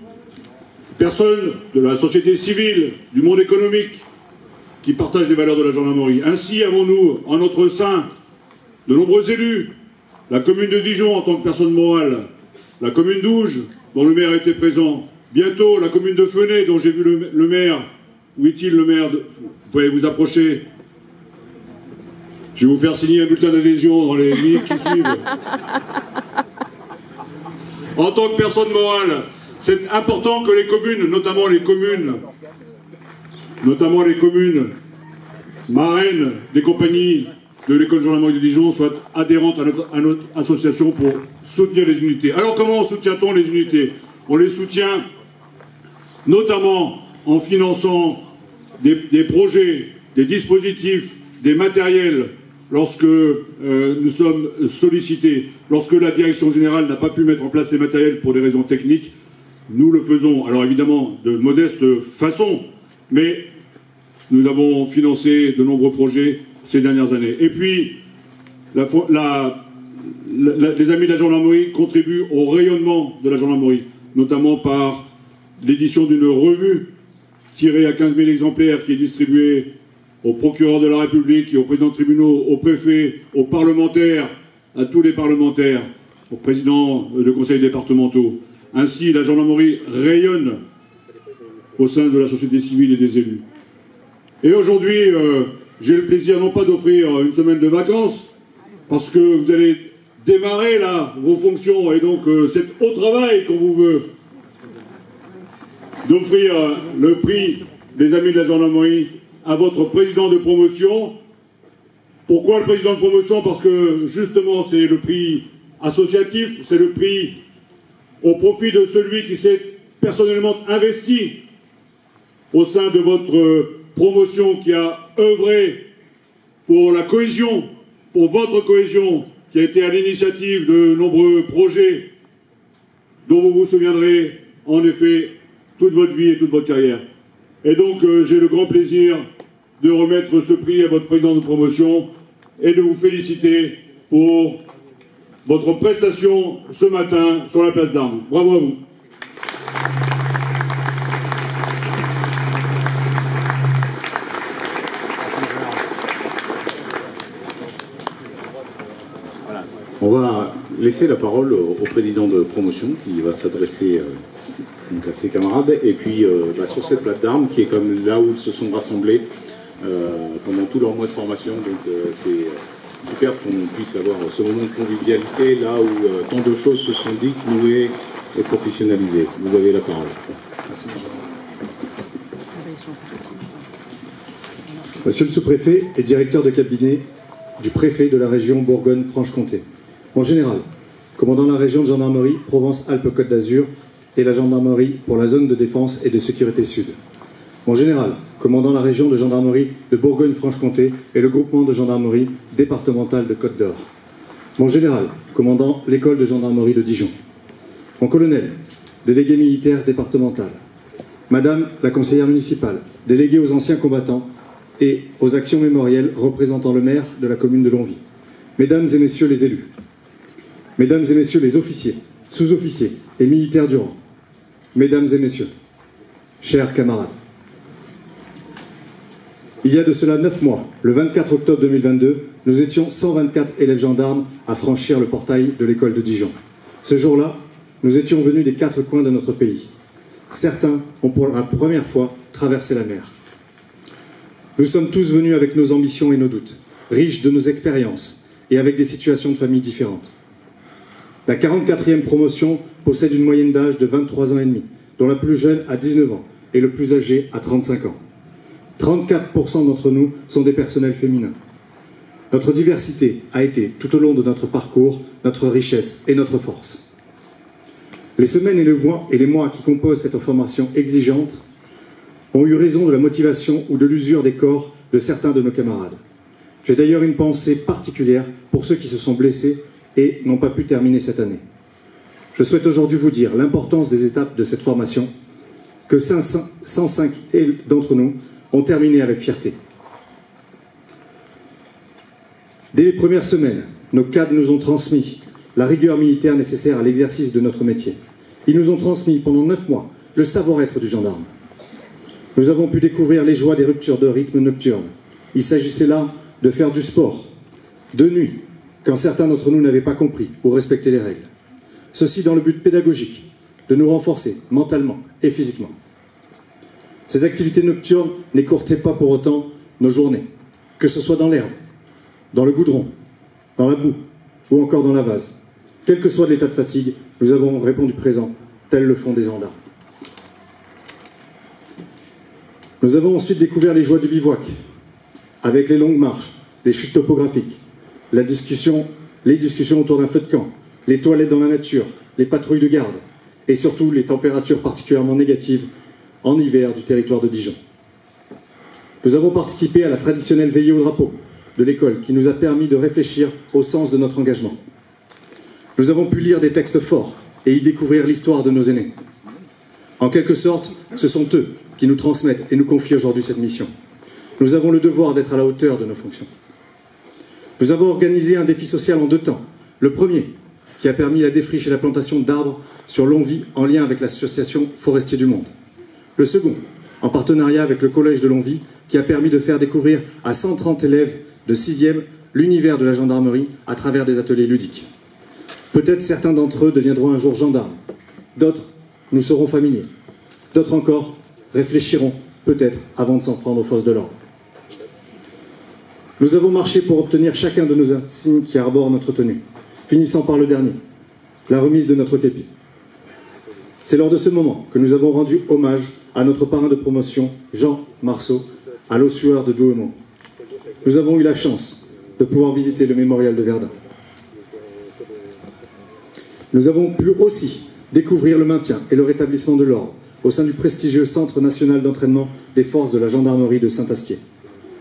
personnes de la société civile, du monde économique, qui partagent les valeurs de la gendarmerie. Ainsi avons-nous en notre sein de nombreux élus, la commune de Dijon en tant que personne morale, la commune d'Ouge, dont le maire était présent, bientôt la commune de Fenay, dont j'ai vu le maire. Où est-il le maire Vous pouvez vous approcher. Je vais vous faire signer un bulletin d'adhésion dans les minutes qui suivent. En tant que personne morale, c'est important que les communes, notamment les communes marraines des compagnies de l'école de gendarmerie de Dijon soient adhérentes à notre association pour soutenir les unités. Alors comment soutient-on les unités? On les soutient notamment en finançant des projets, des dispositifs, des matériels, lorsque nous sommes sollicités, lorsque la direction générale n'a pas pu mettre en place ces matériels pour des raisons techniques, nous le faisons. Alors évidemment, de modeste façon, mais nous avons financé de nombreux projets ces dernières années. Et puis, les Amis de la Gendarmerie contribuent au rayonnement de la gendarmerie, notamment par l'édition d'une revue tiré à 15 000 exemplaires qui est distribué aux procureurs de la République, aux présidents de tribunaux, aux préfets, aux parlementaires, à tous les parlementaires, aux présidents de conseils départementaux. Ainsi, la gendarmerie rayonne au sein de la société civile et des élus. Et aujourd'hui, j'ai le plaisir non pas d'offrir une semaine de vacances, parce que vous allez démarrer là vos fonctions, et donc c'est au travail qu'on vous veut, d'offrir le prix des Amis de la gendarmerie à votre président de promotion. Pourquoi le président de promotion? Parce que justement c'est le prix associatif, c'est le prix au profit de celui qui s'est personnellement investi au sein de votre promotion, qui a œuvré pour la cohésion, pour votre cohésion, qui a été à l'initiative de nombreux projets dont vous vous souviendrez en effet toute votre vie et toute votre carrière. Et donc j'ai le grand plaisir de remettre ce prix à votre président de promotion et de vous féliciter pour votre prestation ce matin sur la place d'Armes. Bravo à vous. On va laisser la parole au président de promotion qui va s'adresser donc à ses camarades. Et puis sur cette plate d'armes qui est comme là où ils se sont rassemblés pendant tout leur mois de formation. Donc c'est super qu'on puisse avoir ce moment de convivialité là où tant de choses se sont dites, nouées et professionnalisées. Vous avez la parole. Merci. Monsieur le sous-préfet et directeur de cabinet du préfet de la région Bourgogne-Franche-Comté. Mon général, commandant la région de gendarmerie Provence-Alpes-Côte d'Azur et la gendarmerie pour la zone de défense et de sécurité sud. Mon général, commandant la région de gendarmerie de Bourgogne-Franche-Comté et le groupement de gendarmerie départementale de Côte d'Or. Mon général, commandant l'école de gendarmerie de Dijon. Mon colonel, délégué militaire départemental. Madame la conseillère municipale, déléguée aux anciens combattants et aux actions mémorielles représentant le maire de la commune de Longwy. Mesdames et messieurs les élus. Mesdames et messieurs les officiers, sous-officiers et militaires du rang. Mesdames et messieurs, chers camarades. Il y a de cela 9 mois, le 24 octobre 2022, nous étions 124 élèves gendarmes à franchir le portail de l'école de Dijon. Ce jour-là, nous étions venus des 4 coins de notre pays. Certains ont pour la première fois traversé la mer. Nous sommes tous venus avec nos ambitions et nos doutes, riches de nos expériences et avec des situations de famille différentes. La 44e promotion possède une moyenne d'âge de 23 ans et demi, dont la plus jeune a 19 ans et le plus âgé a 35 ans. 34% d'entre nous sont des personnels féminins. Notre diversité a été, tout au long de notre parcours, notre richesse et notre force. Les semaines et les mois qui composent cette formation exigeante ont eu raison de la motivation ou de l'usure des corps de certains de nos camarades. J'ai d'ailleurs une pensée particulière pour ceux qui se sont blessés et n'ont pas pu terminer cette année. Je souhaite aujourd'hui vous dire l'importance des étapes de cette formation que 105 d'entre nous ont terminé avec fierté. Dès les premières semaines, nos cadres nous ont transmis la rigueur militaire nécessaire à l'exercice de notre métier. Ils nous ont transmis pendant 9 mois le savoir-être du gendarme. Nous avons pu découvrir les joies des ruptures de rythme nocturne. Il s'agissait là de faire du sport, de nuit, quand certains d'entre nous n'avaient pas compris ou respecté les règles. Ceci dans le but pédagogique, de nous renforcer mentalement et physiquement. Ces activités nocturnes n'écourtaient pas pour autant nos journées, que ce soit dans l'herbe, dans le goudron, dans la boue ou encore dans la vase. Quel que soit l'état de fatigue, nous avons répondu présent, tel le font des gendarmes. Nous avons ensuite découvert les joies du bivouac, avec les longues marches, les chutes topographiques, les discussions autour d'un feu de camp, les toilettes dans la nature, les patrouilles de garde, et surtout les températures particulièrement négatives en hiver du territoire de Dijon. Nous avons participé à la traditionnelle veillée au drapeau de l'école qui nous a permis de réfléchir au sens de notre engagement. Nous avons pu lire des textes forts et y découvrir l'histoire de nos aînés. En quelque sorte, ce sont eux qui nous transmettent et nous confient aujourd'hui cette mission. Nous avons le devoir d'être à la hauteur de nos fonctions. Nous avons organisé un défi social en 2 temps. Le premier, qui a permis la défriche et la plantation d'arbres sur Longwy en lien avec l'association Forestiers du Monde. Le second, en partenariat avec le Collège de Longwy, qui a permis de faire découvrir à 130 élèves de 6e l'univers de la gendarmerie à travers des ateliers ludiques. Peut-être certains d'entre eux deviendront un jour gendarmes, d'autres nous serons familiers, d'autres encore réfléchiront peut-être avant de s'en prendre aux forces de l'ordre. Nous avons marché pour obtenir chacun de nos insignes qui arborent notre tenue, finissant par le dernier, la remise de notre képi. C'est lors de ce moment que nous avons rendu hommage à notre parrain de promotion, Jean Marceau, à l'ossuaire de Douaumont. Nous avons eu la chance de pouvoir visiter le mémorial de Verdun. Nous avons pu aussi découvrir le maintien et le rétablissement de l'ordre au sein du prestigieux Centre national d'entraînement des forces de la gendarmerie de Saint-Astier.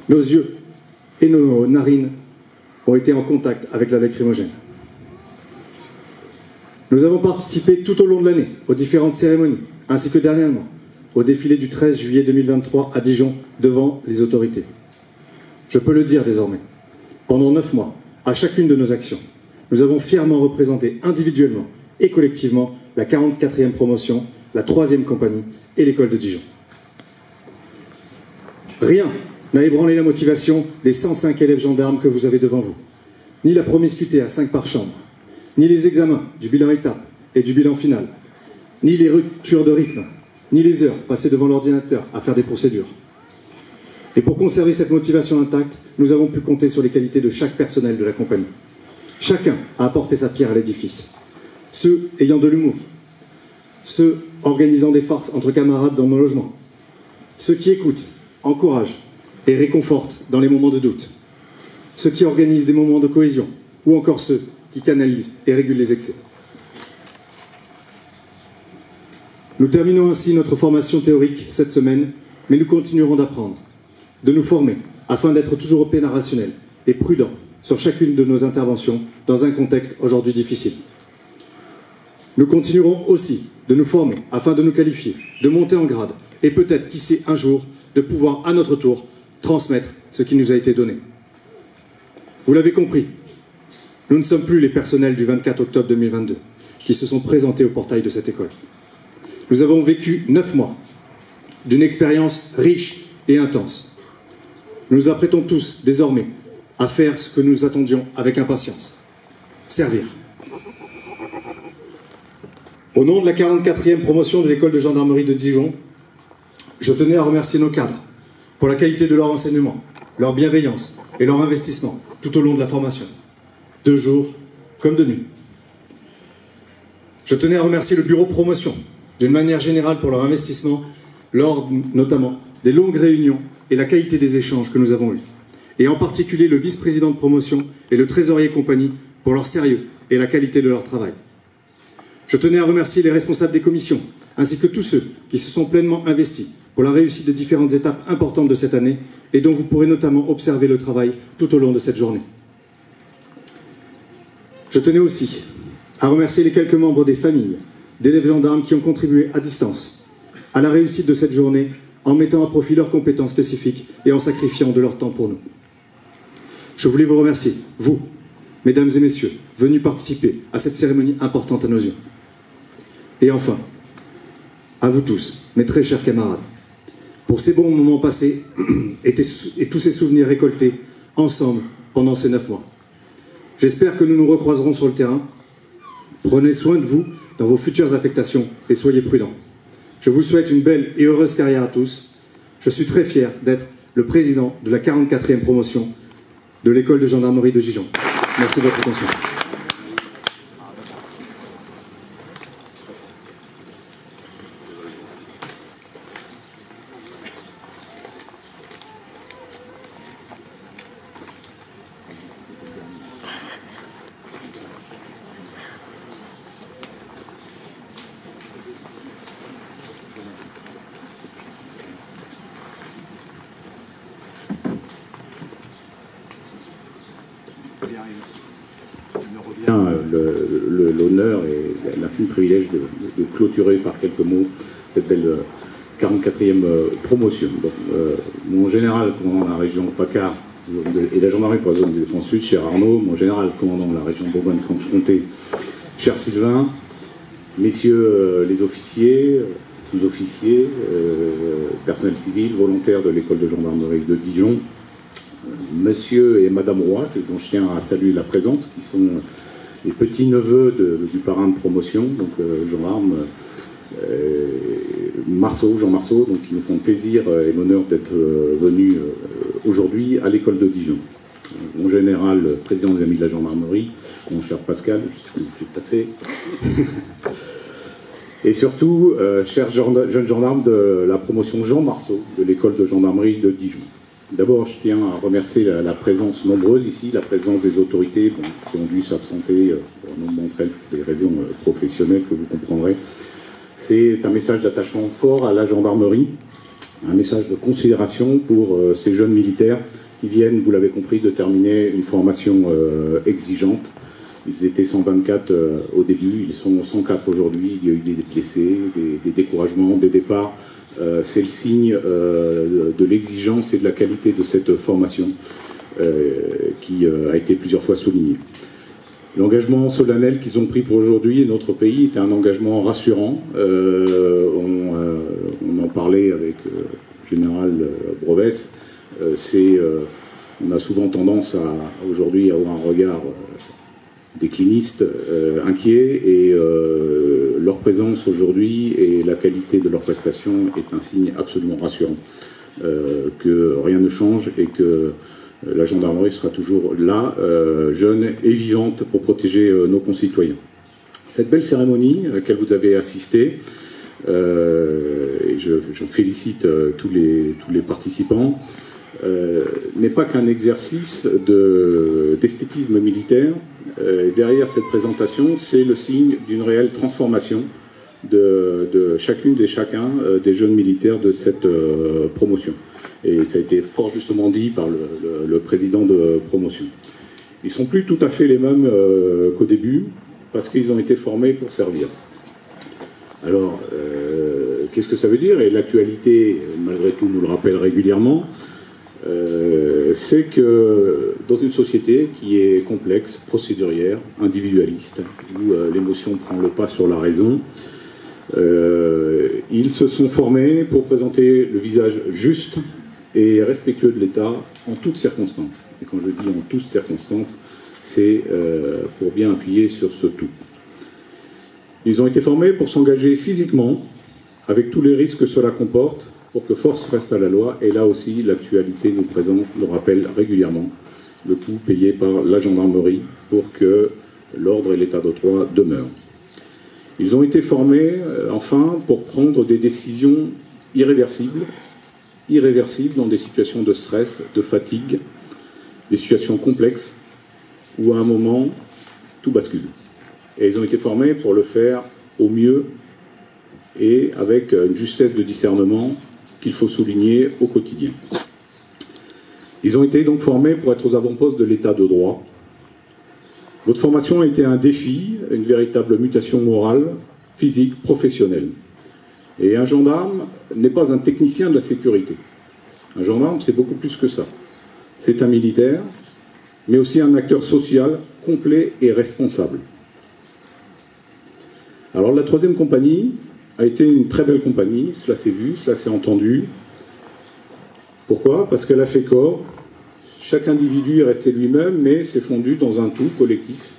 Nos yeux et nos narines ont été en contact avec la lacrymogène. Nous avons participé tout au long de l'année aux différentes cérémonies, ainsi que dernièrement au défilé du 13 juillet 2023 à Dijon devant les autorités. Je peux le dire désormais, pendant 9 mois, à chacune de nos actions, nous avons fièrement représenté individuellement et collectivement la 44e promotion, la 3e compagnie et l'école de Dijon. Rien n'a ébranlé la motivation des 105 élèves gendarmes que vous avez devant vous, ni la promiscuité à 5 par chambre, ni les examens du bilan étape et du bilan final, ni les ruptures de rythme, ni les heures passées devant l'ordinateur à faire des procédures. Et pour conserver cette motivation intacte, nous avons pu compter sur les qualités de chaque personnel de la compagnie. Chacun a apporté sa pierre à l'édifice. Ceux ayant de l'humour, ceux organisant des farces entre camarades dans nos logements, ceux qui écoutent, encouragent et réconfortent dans les moments de doute, ceux qui organisent des moments de cohésion, ou encore ceux qui canalisent et régulent les excès. Nous terminons ainsi notre formation théorique cette semaine, mais nous continuerons d'apprendre, de nous former, afin d'être toujours opérationnels et prudents sur chacune de nos interventions dans un contexte aujourd'hui difficile. Nous continuerons aussi de nous former afin de nous qualifier, de monter en grade et peut-être, qui sait, un jour, de pouvoir à notre tour transmettre ce qui nous a été donné. Vous l'avez compris, nous ne sommes plus les personnels du 24 octobre 2022 qui se sont présentés au portail de cette école. Nous avons vécu 9 mois d'une expérience riche et intense. Nous nous apprêtons tous, désormais, à faire ce que nous attendions avec impatience. Servir. Au nom de la 44e promotion de l'école de gendarmerie de Dijon, je tenais à remercier nos cadres pour la qualité de leur enseignement, leur bienveillance et leur investissement tout au long de la formation, de jour comme de nuit. Je tenais à remercier le bureau promotion, d'une manière générale pour leur investissement, lors notamment des longues réunions et la qualité des échanges que nous avons eus, et en particulier le vice-président de promotion et le trésorier compagnie pour leur sérieux et la qualité de leur travail. Je tenais à remercier les responsables des commissions, ainsi que tous ceux qui se sont pleinement investis pour la réussite des différentes étapes importantes de cette année et dont vous pourrez notamment observer le travail tout au long de cette journée. Je tenais aussi à remercier les quelques membres des familles d'élèves gendarmes qui ont contribué à distance à la réussite de cette journée en mettant à profit leurs compétences spécifiques et en sacrifiant de leur temps pour nous. Je voulais vous remercier, vous, mesdames et messieurs, venus participer à cette cérémonie importante à nos yeux. Et enfin, à vous tous, mes très chers camarades, pour ces bons moments passés et tous ces souvenirs récoltés ensemble pendant ces 9 mois. J'espère que nous nous recroiserons sur le terrain. Prenez soin de vous dans vos futures affectations et soyez prudents. Je vous souhaite une belle et heureuse carrière à tous. Je suis très fier d'être le président de la 44e promotion de l'école de gendarmerie de Dijon. Merci de votre attention. L'honneur et l'insigne privilège de clôturer par quelques mots cette belle 44e promotion. Donc, mon général commandant la région PACA et la gendarmerie pour la zone de défense sud, cher Arnaud, mon général commandant la région Bourgogne-Franche-Comté, cher Sylvain, messieurs les officiers, sous-officiers, personnel civil, volontaires de l'école de gendarmerie de Dijon, monsieur et madame Roy, dont je tiens à saluer la présence, qui sont les petits-neveux du parrain de promotion, donc gendarme Jean Marceau, donc qui nous font plaisir et l'honneur d'être venus aujourd'hui à l'école de Dijon. Mon général, président des Amis de la Gendarmerie, mon cher Pascal, je suis passé. Et surtout, cher jeune gendarme de la promotion Jean Marceau, de l'école de gendarmerie de Dijon. D'abord, je tiens à remercier la présence nombreuse ici, la présence des autorités qui ont dû s'absenter pour un nombre d'entre elles pour des raisons professionnelles que vous comprendrez. C'est un message d'attachement fort à la gendarmerie, un message de considération pour ces jeunes militaires qui viennent, vous l'avez compris, de terminer une formation exigeante. Ils étaient 124 au début, ils sont 104 aujourd'hui, il y a eu des blessés, des découragements, des départs. C'est le signe de l'exigence et de la qualité de cette formation qui a été plusieurs fois soulignée. L'engagement solennel qu'ils ont pris pour aujourd'hui et notre pays était un engagement rassurant. On en parlait avec le général Brovès. On a souvent tendance aujourd'hui à avoir un regard décliniste, inquiet, et leur présence aujourd'hui et la qualité de leur prestation est un signe absolument rassurant. Que rien ne change et que la gendarmerie sera toujours là, jeune et vivante, pour protéger nos concitoyens. Cette belle cérémonie à laquelle vous avez assisté, et je félicite tous les participants, n'est pas qu'un exercice d'esthétisme militaire. Derrière cette présentation, c'est le signe d'une réelle transformation de chacune et chacun des jeunes militaires de cette promotion. Et ça a été fort justement dit par le président de promotion. Ils ne sont plus tout à fait les mêmes qu'au début, parce qu'ils ont été formés pour servir. Alors, qu'est-ce que ça veut dire? Et l'actualité, malgré tout, nous le rappelle régulièrement. C'est que dans une société qui est complexe, procédurière, individualiste, où l'émotion prend le pas sur la raison, ils se sont formés pour présenter le visage juste et respectueux de l'État en toutes circonstances. Et quand je dis en toutes circonstances, c'est pour bien appuyer sur ce tout. Ils ont été formés pour s'engager physiquement, avec tous les risques que cela comporte, pour que force reste à la loi. Et là aussi, l'actualité nous rappelle régulièrement le coût payé par la gendarmerie pour que l'ordre et l'état de droit demeurent. Ils ont été formés, enfin, pour prendre des décisions irréversibles dans des situations de stress, de fatigue, des situations complexes, où à un moment, tout bascule. Et ils ont été formés pour le faire au mieux et avec une justesse de discernement qu'il faut souligner au quotidien. Ils ont été donc formés pour être aux avant-postes de l'état de droit. Votre formation a été un défi, une véritable mutation morale, physique, professionnelle. Et un gendarme n'est pas un technicien de la sécurité. Un gendarme, c'est beaucoup plus que ça. C'est un militaire, mais aussi un acteur social complet et responsable. Alors la 3e compagnie a été une très belle compagnie, cela s'est vu, cela s'est entendu. Pourquoi? Parce qu'elle a fait corps. Chaque individu est resté lui-même, mais s'est fondu dans un tout collectif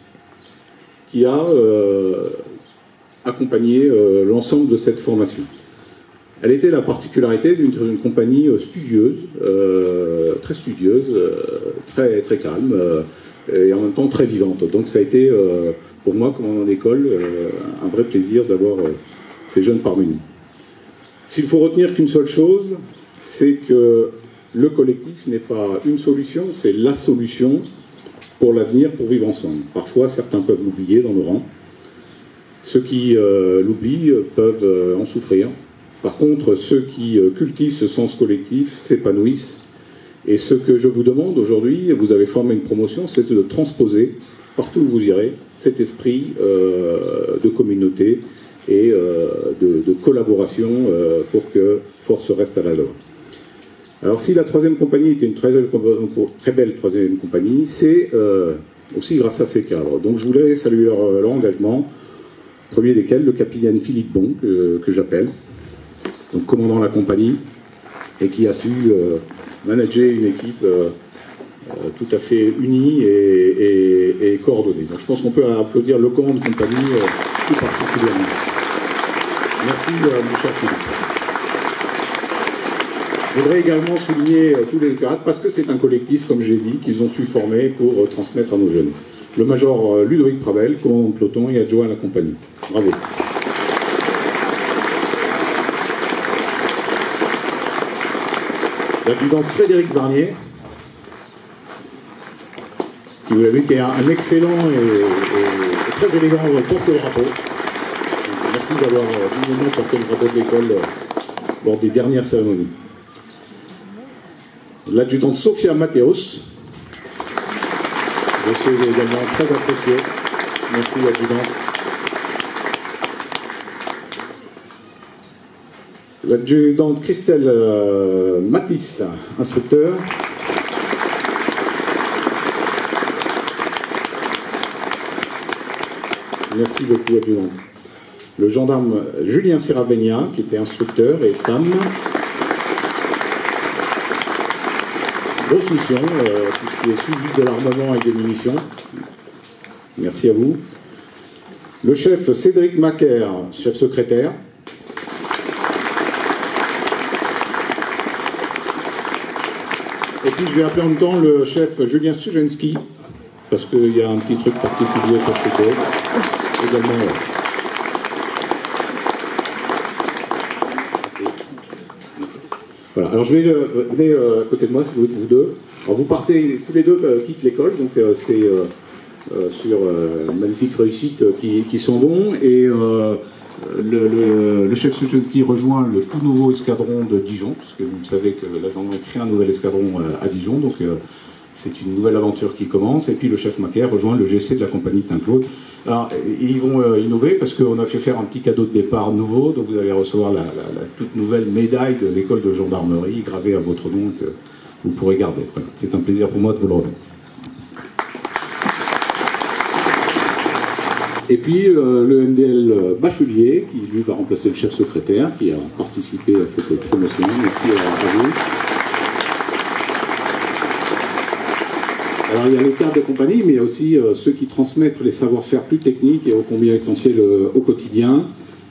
qui a accompagné l'ensemble de cette formation. Elle était la particularité d'une compagnie studieuse, très studieuse, très, très calme, et en même temps très vivante. Donc ça a été, pour moi, commandant d'école, un vrai plaisir d'avoir ces jeunes parmi nous. S'il faut retenir qu'une seule chose, c'est que le collectif n'est pas une solution, c'est la solution pour l'avenir, pour vivre ensemble. Parfois, certains peuvent l'oublier dans nos rangs. Ceux qui l'oublient peuvent en souffrir. Par contre, ceux qui cultivent ce sens collectif s'épanouissent. Et ce que je vous demande aujourd'hui, vous avez formé une promotion, c'est de transposer, partout où vous irez, cet esprit de communauté et de collaboration pour que force reste à la loi. Alors si la 3e compagnie était une très belle 3e compagnie, c'est aussi grâce à ces cadres. Donc je voulais saluer leur engagement, premier desquels le capitaine Philippe Bon, que j'appelle, donc commandant la compagnie, et qui a su manager une équipe tout à fait unie et coordonnée. Donc je pense qu'on peut applaudir le commandant de compagnie tout particulièrement. Merci mon cher Philippe. Je voudrais également souligner tous les cadres, parce que c'est un collectif, comme j'ai dit, qu'ils ont su former pour transmettre à nos jeunes. Le major Ludovic Pravel, commandant de peloton et adjoint à la compagnie. Bravo. L'adjudant Frédéric Varnier, qui vous l'avez vu, qui est un excellent et très élégant porte-drapeau. Merci d'avoir dignement porté le drapeau de l'école lors des dernières cérémonies. L'adjudante Sofia Mateos, je sais également très apprécié. Merci l'adjudante. L'adjudante Christelle Matisse, instructeur. Merci beaucoup, adjudant. Le gendarme Julien Siravenia, qui était instructeur, et TAM. Grosse mission, tout ce qui est suivi de l'armement et des munitions. Merci à vous. Le chef Cédric Macaire, chef secrétaire. Et puis je vais appeler en même temps le chef Julien Sujenski, parce qu'il y a un petit truc particulier pour ce code. Également. Voilà, alors je vais venez à côté de moi, c'est vous deux. Alors vous partez, tous les deux quittent l'école, donc c'est sur magnifique réussite qui sont bons. Et le chef Sujenski rejoint le tout nouveau escadron de Dijon, parce que vous savez que la gendarmerie crée un nouvel escadron à Dijon, donc c'est une nouvelle aventure qui commence. Et puis le chef Macaire rejoint le GC de la compagnie de Saint-Claude. Alors, ils vont innover parce qu'on a fait faire un petit cadeau de départ nouveau, donc vous allez recevoir la toute nouvelle médaille de l'école de gendarmerie gravée à votre nom que vous pourrez garder. Voilà. C'est un plaisir pour moi de vous le remettre. Et puis le MDL Bachelier, qui lui va remplacer le chef secrétaire, qui a participé à cette promotion. Merci à vous. Alors il y a les cadres de compagnie, mais il y a aussi ceux qui transmettent les savoir-faire plus techniques et ô combien essentiels au quotidien.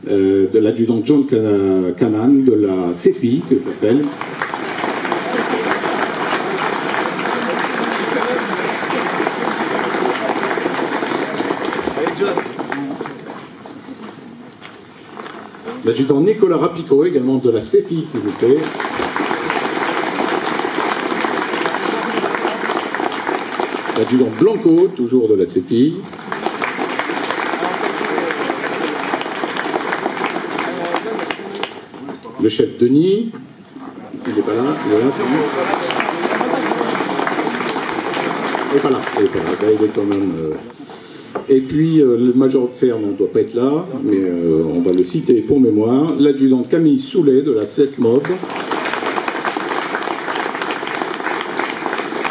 De l'adjudant John Canan, de la CEFI, que j'appelle. L'adjudant Nicolas Rapico, également de la CEFI, s'il vous plaît. L'adjudant Blanco, toujours de la CEFI. Le chef Denis, il n'est pas là, voilà, c'est lui. Il n'est pas là, il est quand même... Et puis le major Ferme ne doit pas être là, mais on va le citer pour mémoire. L'adjudante Camille Soulet de la CESMOB,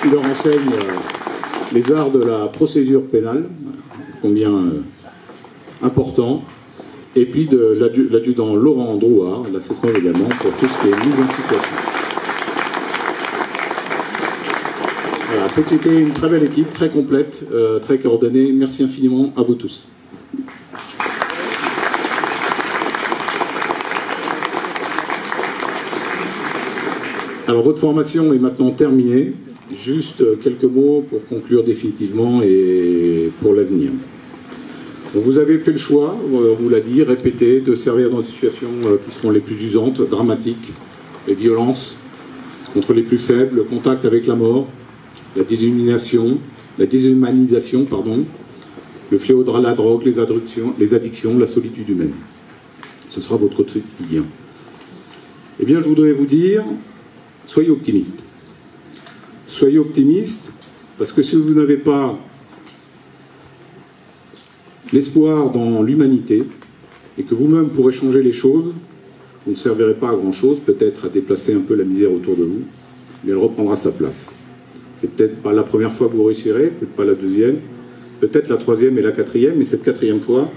qui leur enseigne les arts de la procédure pénale, combien important. Et puis de l'adjudant Laurent Drouard, la CESMOB également, pour tout ce qui est mise en situation. Voilà, c'était une très belle équipe, très complète, très coordonnée. Merci infiniment à vous tous. Alors votre formation est maintenant terminée. Juste quelques mots pour conclure définitivement et pour l'avenir. Vous avez fait le choix, on vous l'a dit, répété, de servir dans des situations qui seront les plus usantes, dramatiques, les violences contre les plus faibles, le contact avec la mort, la déshumanisation, le fléau de la drogue, les addictions, la solitude humaine. Ce sera votre quotidien. Eh bien, je voudrais vous dire, soyez optimistes. Soyez optimistes, parce que si vous n'avez pas l'espoir dans l'humanité, et que vous-même pourrez changer les choses, vous ne servirez pas à grand-chose, peut-être à déplacer un peu la misère autour de vous, mais elle reprendra sa place. C'est peut-être pas la première fois que vous réussirez, peut-être pas la deuxième, peut-être la troisième et la quatrième, mais cette quatrième fois,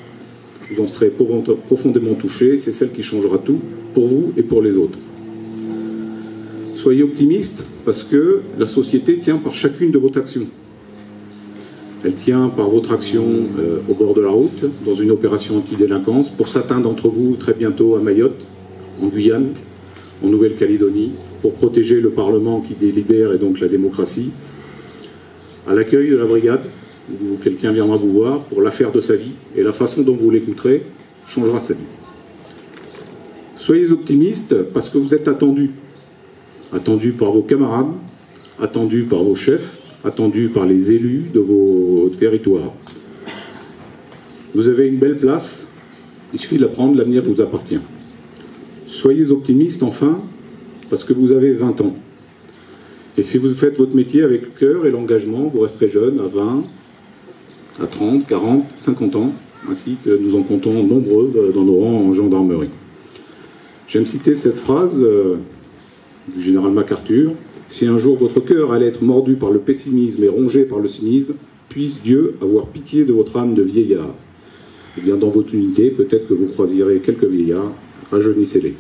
vous en serez profondément touchés, c'est celle qui changera tout pour vous et pour les autres. Soyez optimistes parce que la société tient par chacune de vos actions. Elle tient par votre action au bord de la route, dans une opération anti-délinquance, pour certains d'entre vous très bientôt à Mayotte, en Guyane, en Nouvelle-Calédonie, pour protéger le Parlement qui délibère et donc la démocratie, à l'accueil de la brigade, où quelqu'un viendra vous voir pour l'affaire de sa vie, et la façon dont vous l'écouterez changera sa vie. Soyez optimistes parce que vous êtes attendus. Attendus par vos camarades, attendus par vos chefs, attendus par les élus de vos territoires. Vous avez une belle place, il suffit de la prendre, l'avenir vous appartient. Soyez optimistes enfin, parce que vous avez 20 ans. Et si vous faites votre métier avec cœur et l'engagement, vous resterez jeune à 20, à 30, 40, 50 ans, ainsi que nous en comptons nombreux dans nos rangs en gendarmerie. J'aime citer cette phrase du général MacArthur: « Si un jour votre cœur allait être mordu par le pessimisme et rongé par le cynisme, puisse Dieu avoir pitié de votre âme de vieillard. Et bien dans votre unité, peut-être que vous croiserez quelques vieillards, rajeunissez-les. »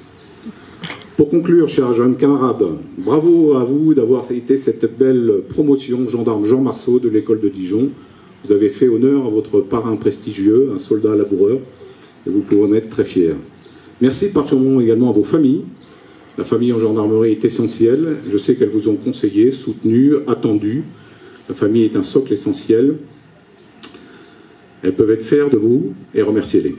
Pour conclure, chers jeunes camarades, bravo à vous d'avoir été cette belle promotion gendarme Jean Marceau de l'école de Dijon. Vous avez fait honneur à votre parrain prestigieux, un soldat laboureur, et vous pouvez en être très fiers. Merci particulièrement également à vos familles. La famille en gendarmerie est essentielle. Je sais qu'elles vous ont conseillé, soutenu, attendu. La famille est un socle essentiel. Elles peuvent être fières de vous et remerciez-les.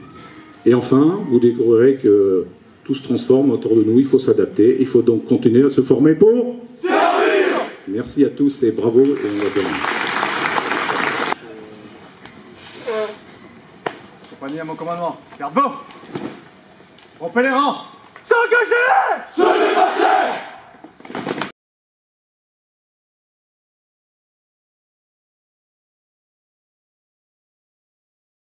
Et enfin, vous découvrirez que tout se transforme autour de nous. Il faut s'adapter. Il faut donc continuer à se former pour servir. Merci à tous et bravo. Et on va demain. Compagnie à mon commandement. Garde bon. Rompez les rangs. S'engager. Se dépasser.